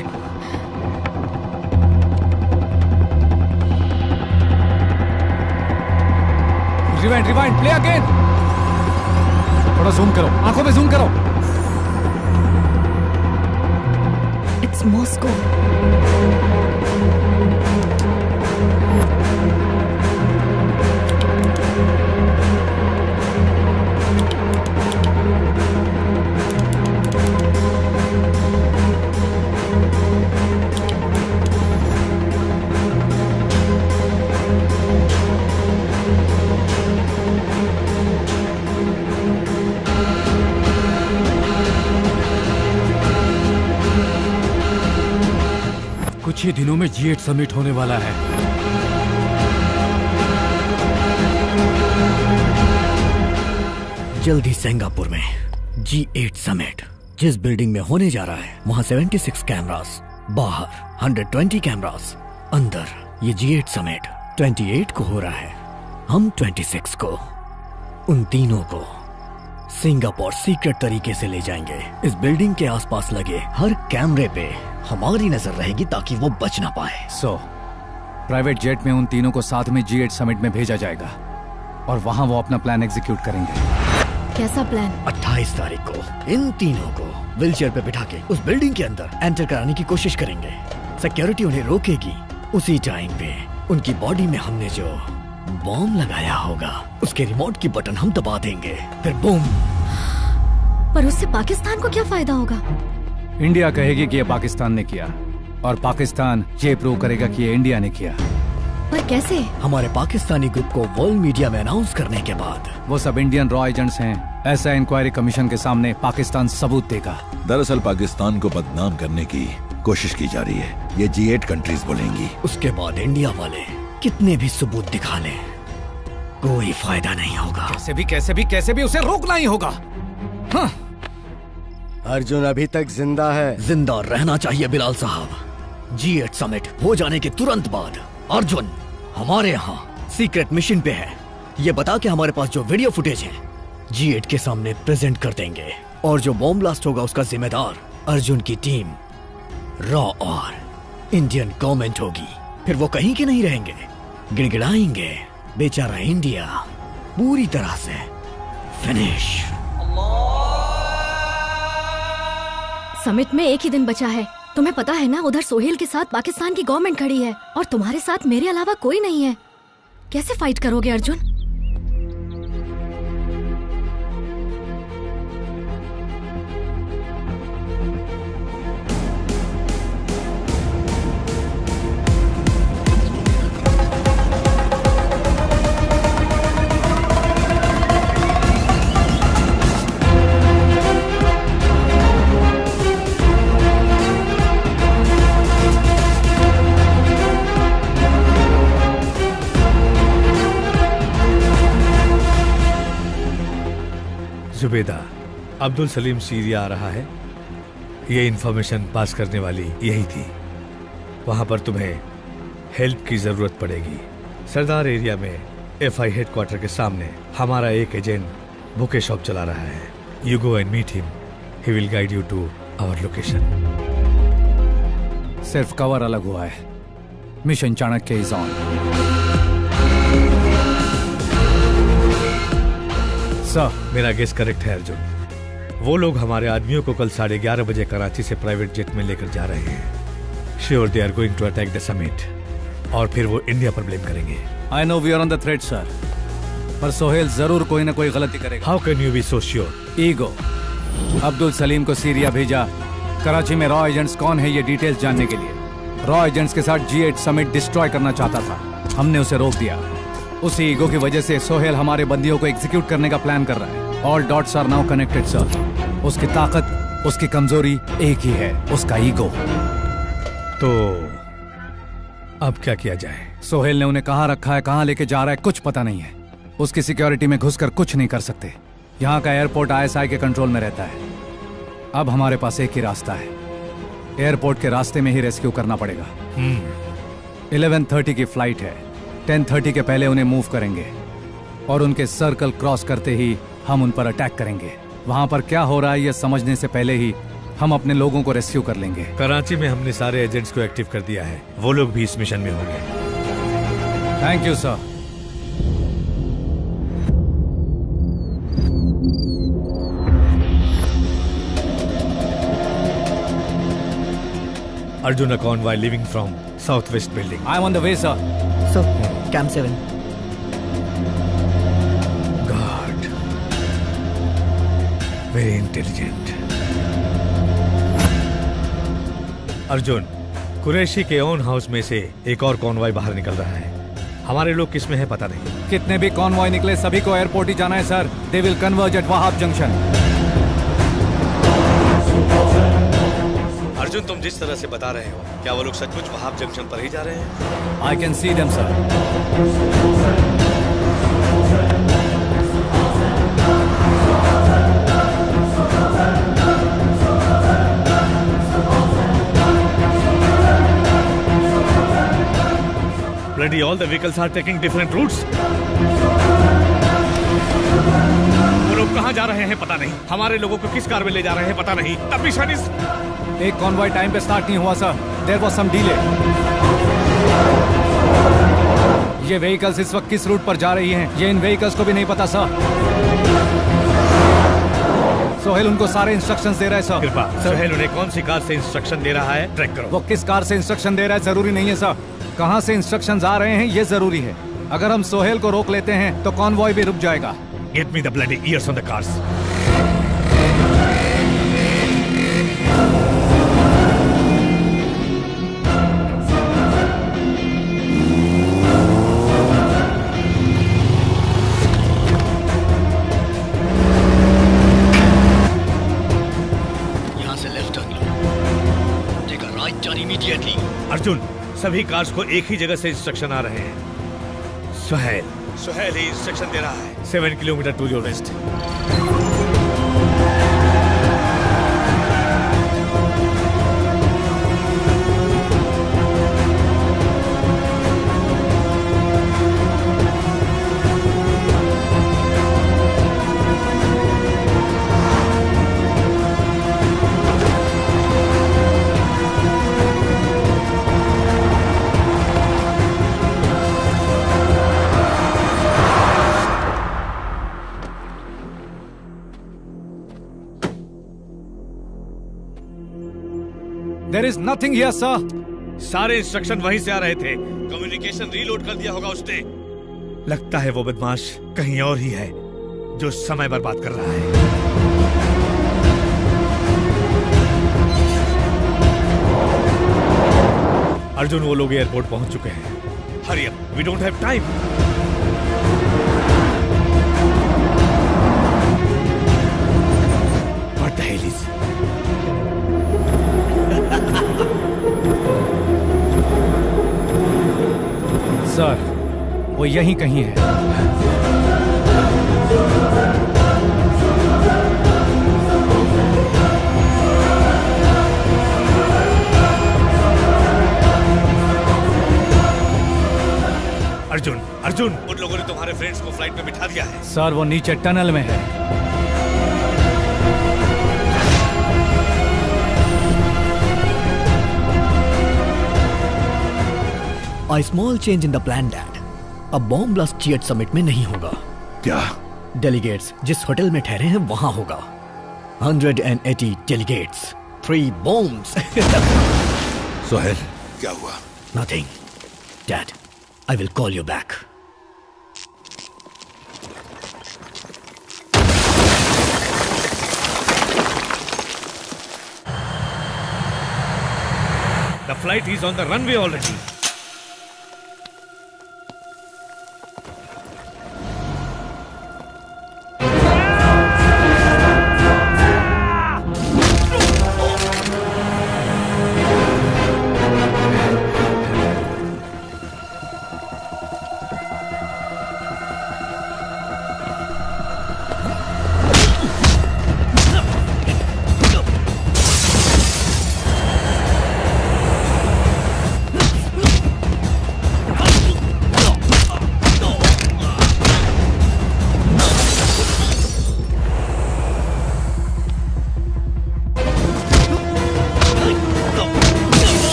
Rewind rewind, play again. थोड़ा जूम करो, आंखों में जूम करो. It's Moscow. कुछ ही दिनों में G8 समिट होने वाला है. जल्दी सिंगापुर में G8 समिट जिस बिल्डिंग में होने जा रहा है, वहां 76 कैमरास, बाहर 120 कैमरास, अंदर ये G8 समिट 28 को हो रहा है. हम 26 को उन तीनों को सिंगापुर सीक्रेट तरीके से ले जाएंगे. इस बिल्डिंग के आसपास लगे हर कैमरे पे हमारी नजर रहेगी ताकि वो बच ना पाए. प्राइवेट जेट में उन तीनों को साथ में G8 समिट में भेजा जाएगा और वहां वो अपना प्लान एग्जीक्यूट करेंगे. कैसा प्लान? 28 तारीख को इन तीनों को व्हीलचेयर पे बिठा के उस बिल्डिंग के अंदर एंटर कराने की कोशिश करेंगे. सिक्योरिटी उन्हें रोकेगी. उसी टाइम पे उनकी बॉडी में हमने जो बॉम्ब लगाया होगा उसके रिमोट की बटन हम दबा देंगे, फिर बूम। पर उससे पाकिस्तान को क्या फायदा होगा? इंडिया कहेगी कि ये पाकिस्तान ने किया और पाकिस्तान ये प्रूव करेगा कि ये इंडिया ने किया। पर कैसे? हमारे पाकिस्तानी ग्रुप को वर्ल्ड मीडिया में अनाउंस करने के बाद। वो सब इंडियन रॉ एजेंट्स हैं। ऐसा इंक्वायरी कमीशन के सामने पाकिस्तान सबूत देगा। दरअसल पाकिस्तान को बदनाम करने की कोशिश की जा रही है, ये G8 कंट्रीज बोलेंगी। उसके बाद इंडिया वाले कितने भी सबूत दिखा लें, कोई फायदा नहीं होगा। कैसे भी उसे रोकना ही होगा। हाँ। अर्जुन अभी तक जिंदा है। जिंदा रहना चाहिए बिलाल साहब। G8 समिट हो जाने के तुरंत बाद अर्जुन हमारे यहाँ सीक्रेट मिशन पे है। ये बता के हमारे पास जो वीडियो फुटेज है G8 के सामने प्रेजेंट कर देंगे, और जो बॉम्ब ब्लास्ट होगा उसका जिम्मेदार अर्जुन की टीम रॉ और इंडियन गवर्नमेंट होगी। फिर वो कहीं के नहीं रहेंगे, गिड़गिड़ाएंगे। बेचारा इंडिया पूरी तरह से फिनिश। समिट में एक ही दिन बचा है। तुम्हें पता है ना, उधर सोहेल के साथ पाकिस्तान की गवर्नमेंट खड़ी है और तुम्हारे साथ मेरे अलावा कोई नहीं है। कैसे फाइट करोगे अर्जुन? जुबेदा, अब्दुल सलीम सीरिया आ रहा है। ये इंफॉर्मेशन पास करने वाली यही थी। वहां पर तुम्हें हेल्प की जरूरत पड़ेगी। सरदार एरिया में FI हेडक्वार्टर के सामने हमारा एक एजेंट बुके शॉप चला रहा है। You go and meet him, he will guide you to our location. सिर्फ कवर अलग हुआ है। Mission Chanakya is on. Sir, मेरा गेस करेक्ट है अर्जुन। वो लोग हमारे आदमियों को कल 11:30 बजे कराची से प्राइवेट जेट में लेकर जा रहे हैं। Sure they are going to attack the summit, और फिर वो इंडिया पर ब्लेम करेंगे। I know we are on the thread sir, पर सोहेल जरूर कोई ना कोई गलती करेगा। How can you be so sure? Ego. Abdul Salim को सीरिया भेजा, कराची में रॉ एजेंट्स कौन है ये डिटेल्स जानने के लिए। रॉ एजेंट्स के साथ G8 समिट डिस्ट्रॉय करना चाहता था, हमने उसे रोक दिया। उसी ईगो की वजह से सोहेल हमारे बंदियों को एग्जीक्यूट करने का प्लान कर रहा है। All dots are now connected sir. उसकी ताकत, उसकी कमजोरी एक ही है, उसका ईगो। तो अब क्या किया जाए? सोहेल ने उन्हें कहाँ रखा है, कहाँ लेके जा रहा है, कुछ पता नहीं है। उसकी सिक्योरिटी में घुसकर कुछ नहीं कर सकते। यहाँ का एयरपोर्ट ISI के कंट्रोल में रहता है। अब हमारे पास एक ही रास्ता है, एयरपोर्ट के रास्ते में ही रेस्क्यू करना पड़ेगा। 11:30 की फ्लाइट है। 10:30 के पहले उन्हें मूव करेंगे और उनके सर्कल क्रॉस करते ही हम उन पर अटैक करेंगे। वहां पर क्या हो रहा है ये समझने से पहले ही हम अपने लोगों को रेस्क्यू कर लेंगे। कराची में हमने सारे एजेंट्स को एक्टिव कर दिया है, वो लोग भी इस मिशन में होंगे। Thank you sir. Arjun, a convoy leaving from southwest building. I'm on the way, sir. So, Camp 7. God. Very intelligent. Arjun, Qureshi के ओन हाउस में से एक और कॉन्वॉय बाहर निकल रहा है। हमारे लोग किस में है पता नहीं। कितने भी कॉन्वॉय निकले सभी को एयरपोर्ट ही जाना है sir. They will converge eight Wahab junction. Arjun, तुम जिस तरह से बता रहे हो, क्या वो लोग सचमुच वहाब जंक्शन पर ही जा रहे हैं? I can see them sir. Bloody all the vehicles are taking different routes. वो लोग कहाँ जा रहे हैं पता नहीं। हमारे लोगों को किस कार में ले जा रहे हैं पता नहीं। तब भी शायद एक कॉन्वॉय टाइम पे स्टार्ट नहीं हुआ sir. There was some delay. ये व्हीकल्स इस वक्त किस रूट पर जा रही हैं, ये इन व्हीकल्स को भी नहीं पता सर। सोहेल उनको सारे इंस्ट्रक्शंस दे रहा है सर। कृपा, सोहेल उन्हें कौन सी कार से इंस्ट्रक्शन दे रहा है ट्रैक करो। वो किस कार से इंस्ट्रक्शन दे रहा है जरूरी नहीं है सर। कहां से इंस्ट्रक्शंस आ रहे हैं ये जरूरी है। अगर हम सोहेल को रोक लेते हैं तो कॉन्वॉय भी रुक जाएगा। Get me the bloody years on the cars. Arjun, सभी कार्स को एक ही जगह से इंस्ट्रक्शन आ रहे हैं। सुहेल ही इंस्ट्रक्शन दे रहा है। 7 kilometre to your west. There is nothing here, sir. सारे इंस्ट्रक्शन वहीं से आ रहे थे। कम्युनिकेशन रीलोड कर दिया होगा उसने। लगता है वो बदमाश कहीं और ही है जो समय बर्बाद कर रहा है। अर्जुन, वो लोग एयरपोर्ट पहुंच चुके हैं। Hurry up, we don't have time. What the hell is? Sir, वो यहीं कहीं है। अर्जुन, उन लोगों ने तुम्हारे फ्रेंड्स को फ्लाइट में बिठा दिया है। सर, वो नीचे टनल में है। A small change in the plan, Dad. अब बॉम्ब ब्लास्ट G8 समिट में नहीं होगा। क्या? डेलीगेट्स जिस होटल में ठहरे हैं वहां होगा। 180 डेलीगेट्स, 3 बॉम्ब्स। सोहेल, क्या हुआ? Nothing. Dad, I will call you back. The flight is on the runway already.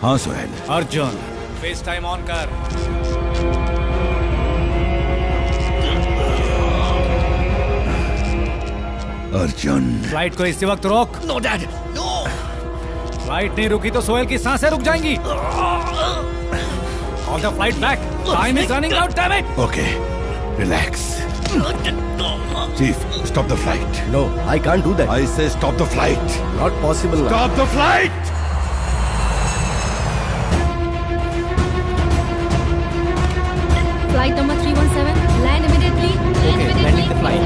हाँ Sohail. Arjun, face time on कर। अर्जुन, फ्लाइट को इसी वक्त रोक। No dad, no. फ्लाइट नहीं रुकी तो सोहेल की सांसें रुक जाएंगी। Call the flight back. Time is running out, damn it. Okay, relax. Chief, stop the flight. No, I can't do that. I say stop the flight. Not possible. Stop the flight. Flight number 317, land immediately. Okay, landing the flight.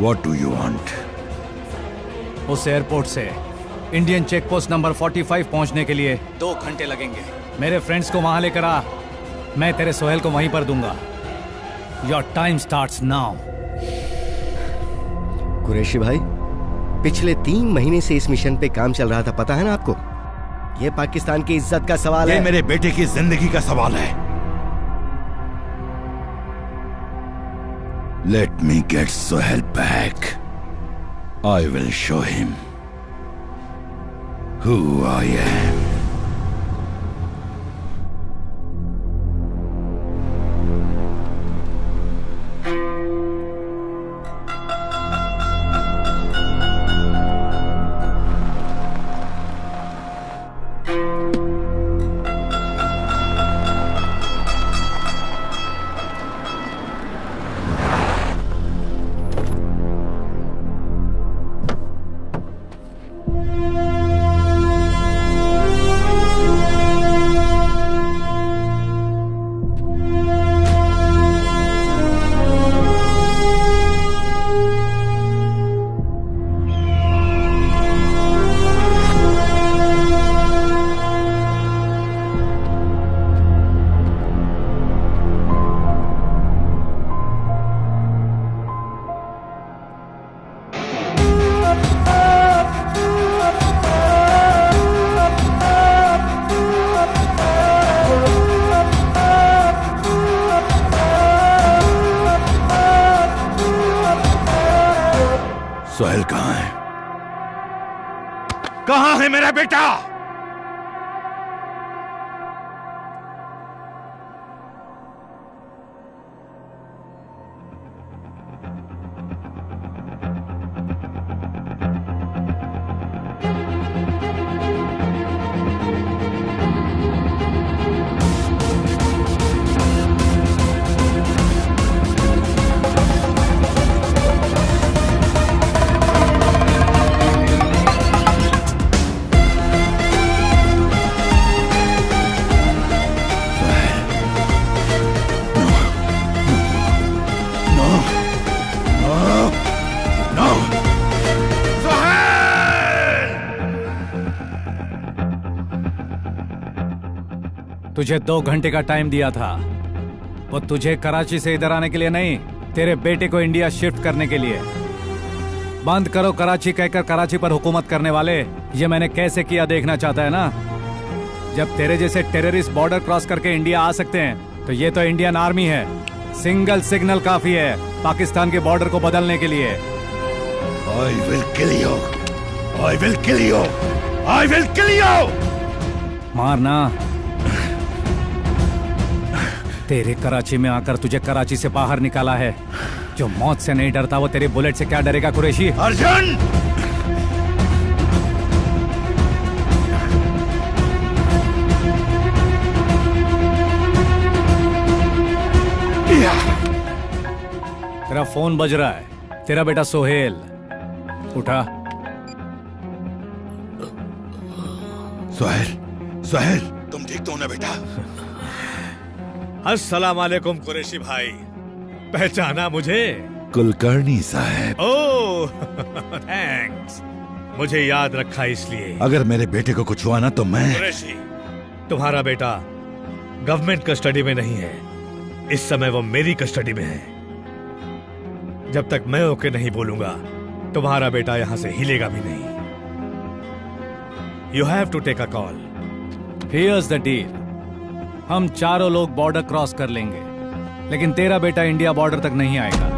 What do you want? उस airport से Indian check post number 45 पहुंचने के लिए 2 घंटे लगेंगे। मेरे friends को वहां लेकर आ, मैं तेरे सोहेल को वहीं पर दूंगा। Your time starts now. Qureshi भाई, पिछले 3 महीने से इस मिशन पे काम चल रहा था, पता है ना आपको? ये पाकिस्तान की इज्जत का सवाल है। ये मेरे बेटे की जिंदगी का सवाल है। Let me get Sohail back. I will show him who I am. Sohail कहाँ है? कहाँ है मेरा बेटा? तुझे 2 घंटे का टाइम दिया था, वो तुझे कराची से इधर आने के लिए नहीं, तेरे बेटे को इंडिया शिफ्ट करने के लिए। बंद करो कराची कहकर कराची पर हुकूमत करने वाले, ये मैंने कैसे किया देखना चाहता है ना? जब तेरे जैसे टेररिस्ट बॉर्डर क्रॉस करके इंडिया आ सकते हैं, तो ये तो इंडियन आर्मी है, सिंगल सिग्नल काफी है पाकिस्तान के बॉर्डर को बदलने के लिए। I will kill you. I will kill you. I will kill you. मारना। तेरे कराची में आकर तुझे कराची से बाहर निकाला है। जो मौत से नहीं डरता वो तेरे बुलेट से क्या डरेगा कुरैशी? अर्जुन! तेरा फोन बज रहा है, तेरा बेटा सोहेल। उठा। सोहेल, सोहेल, तुम ठीक तो हो ना बेटा? अस्सलाम वालेकुम कुरैशी भाई, पहचाना मुझे? कुलकर्णी साहब। ओह थैंक्स, मुझे याद रखा इसलिए। अगर मेरे बेटे को कुछ हुआ ना तो मैं। कुरैशी, तुम्हारा बेटा गवर्नमेंट कस्टडी में नहीं है, इस समय वो मेरी कस्टडी में है। जब तक मैं ओके नहीं बोलूंगा तुम्हारा बेटा यहां से हिलेगा भी नहीं। You have to take a call. Here's the deal, हम चारों लोग बॉर्डर क्रॉस कर लेंगे, लेकिन तेरा बेटा इंडिया बॉर्डर तक नहीं आएगा।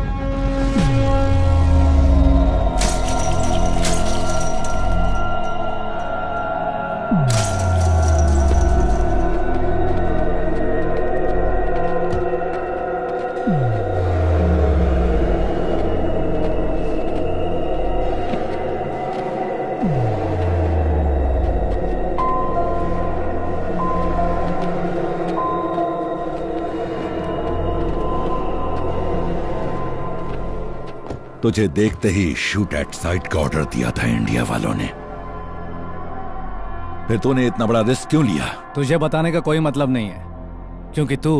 तुझे देखते ही शूट एट साइट का ऑर्डर दिया था इंडिया वालों ने, फिर तूने इतना बड़ा रिस्क क्यों लिया? तुझे बताने का कोई मतलब नहीं है, क्योंकि तू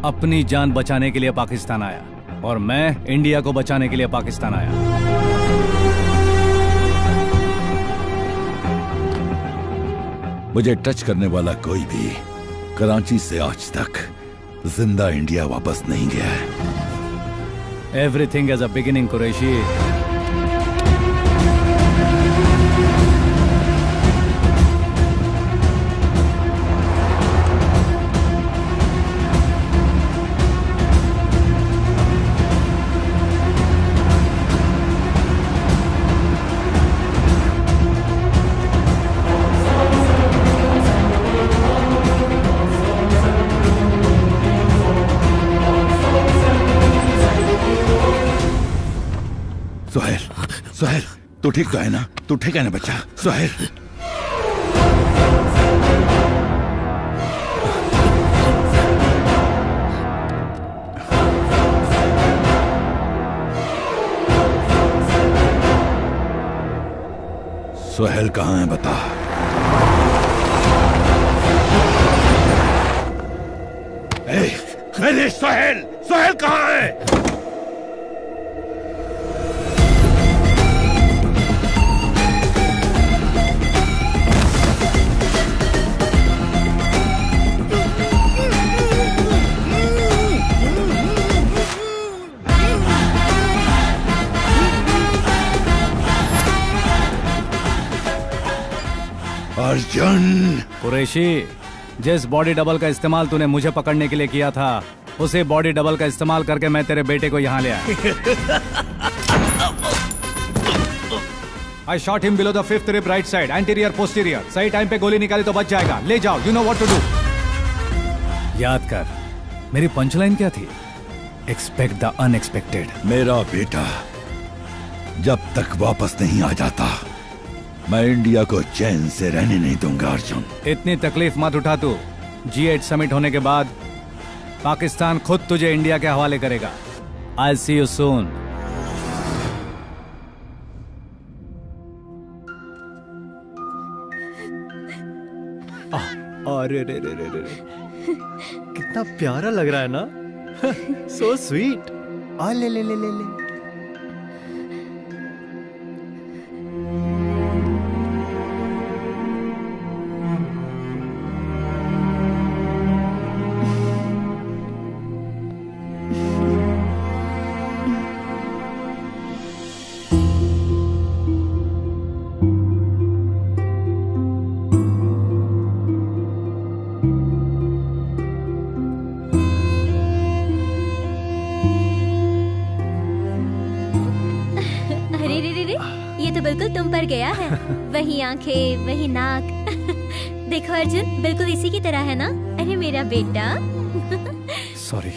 अपनी जान बचाने के लिए पाकिस्तान आया और मैं इंडिया को बचाने के लिए पाकिस्तान आया। मुझे टच करने वाला कोई भी कराची से आज तक जिंदा इंडिया वापस नहीं गया है। Everything has a beginning, Qureshi. Sohail, Sohail, तू ठीक तो है ना? तू ठीक है ना बच्चा? सोहेल, सोहेल कहाँ है बता। अरे सोहेल, सोहेल कहाँ है? अर्जुन, कुरैशी, जिस बॉडी डबल का इस्तेमाल तूने मुझे पकड़ने के लिए किया था, उसे बॉडी डबल का इस्तेमाल करके मैं तेरे बेटे को यहाँ ले आया। I shot him below the 5th rib right side, anterior posterior. सही टाइम पे गोली निकाली तो बच जाएगा। ले जाओ, you know what to do. याद कर, मेरी पंचलाइन क्या थी? Expect the unexpected. मेरा बेटा जब तक वापस नहीं आ जाता, मैं इंडिया को चैन से रहने नहीं दूंगा अर्जुन। इतनी तकलीफ मत उठा तू। G8 समिट होने के बाद पाकिस्तान खुद तुझे इंडिया के हवाले करेगा। I'll see you soon. अरे रे रे रे रे, कितना प्यारा लग रहा है ना। So sweet. आ ले ले ले ले ले। गया है। वही आंखें, वही नाक। देखो अर्जुन, बिल्कुल इसी की तरह है ना? अरे मेरा बेटा। सॉरी।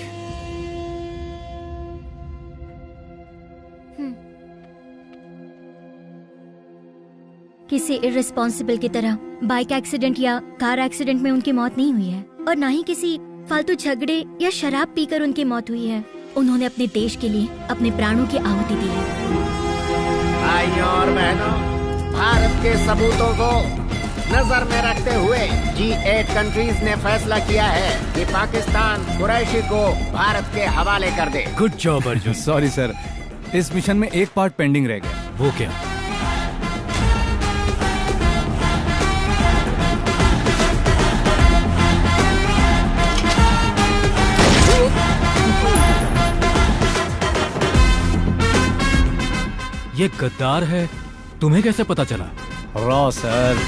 किसी इररिस्पॉन्सिबल की तरह बाइक एक्सीडेंट या कार एक्सीडेंट में उनकी मौत नहीं हुई है, और ना ही किसी फालतू झगड़े या शराब पीकर उनकी मौत हुई है। उन्होंने अपने देश के लिए अपने प्राणों की आहुति दी है। भाइयों और बहनों, भारत के सबूतों को नजर में रखते हुए G8 कंट्रीज ने फैसला किया है कि पाकिस्तान कुरैशी को भारत के हवाले कर दे। Good job Arjun. Sorry sir, इस मिशन में एक पार्ट पेंडिंग रह गया। वो क्या? ये गद्दार है, तुम्हें कैसे पता चला? Raw sir,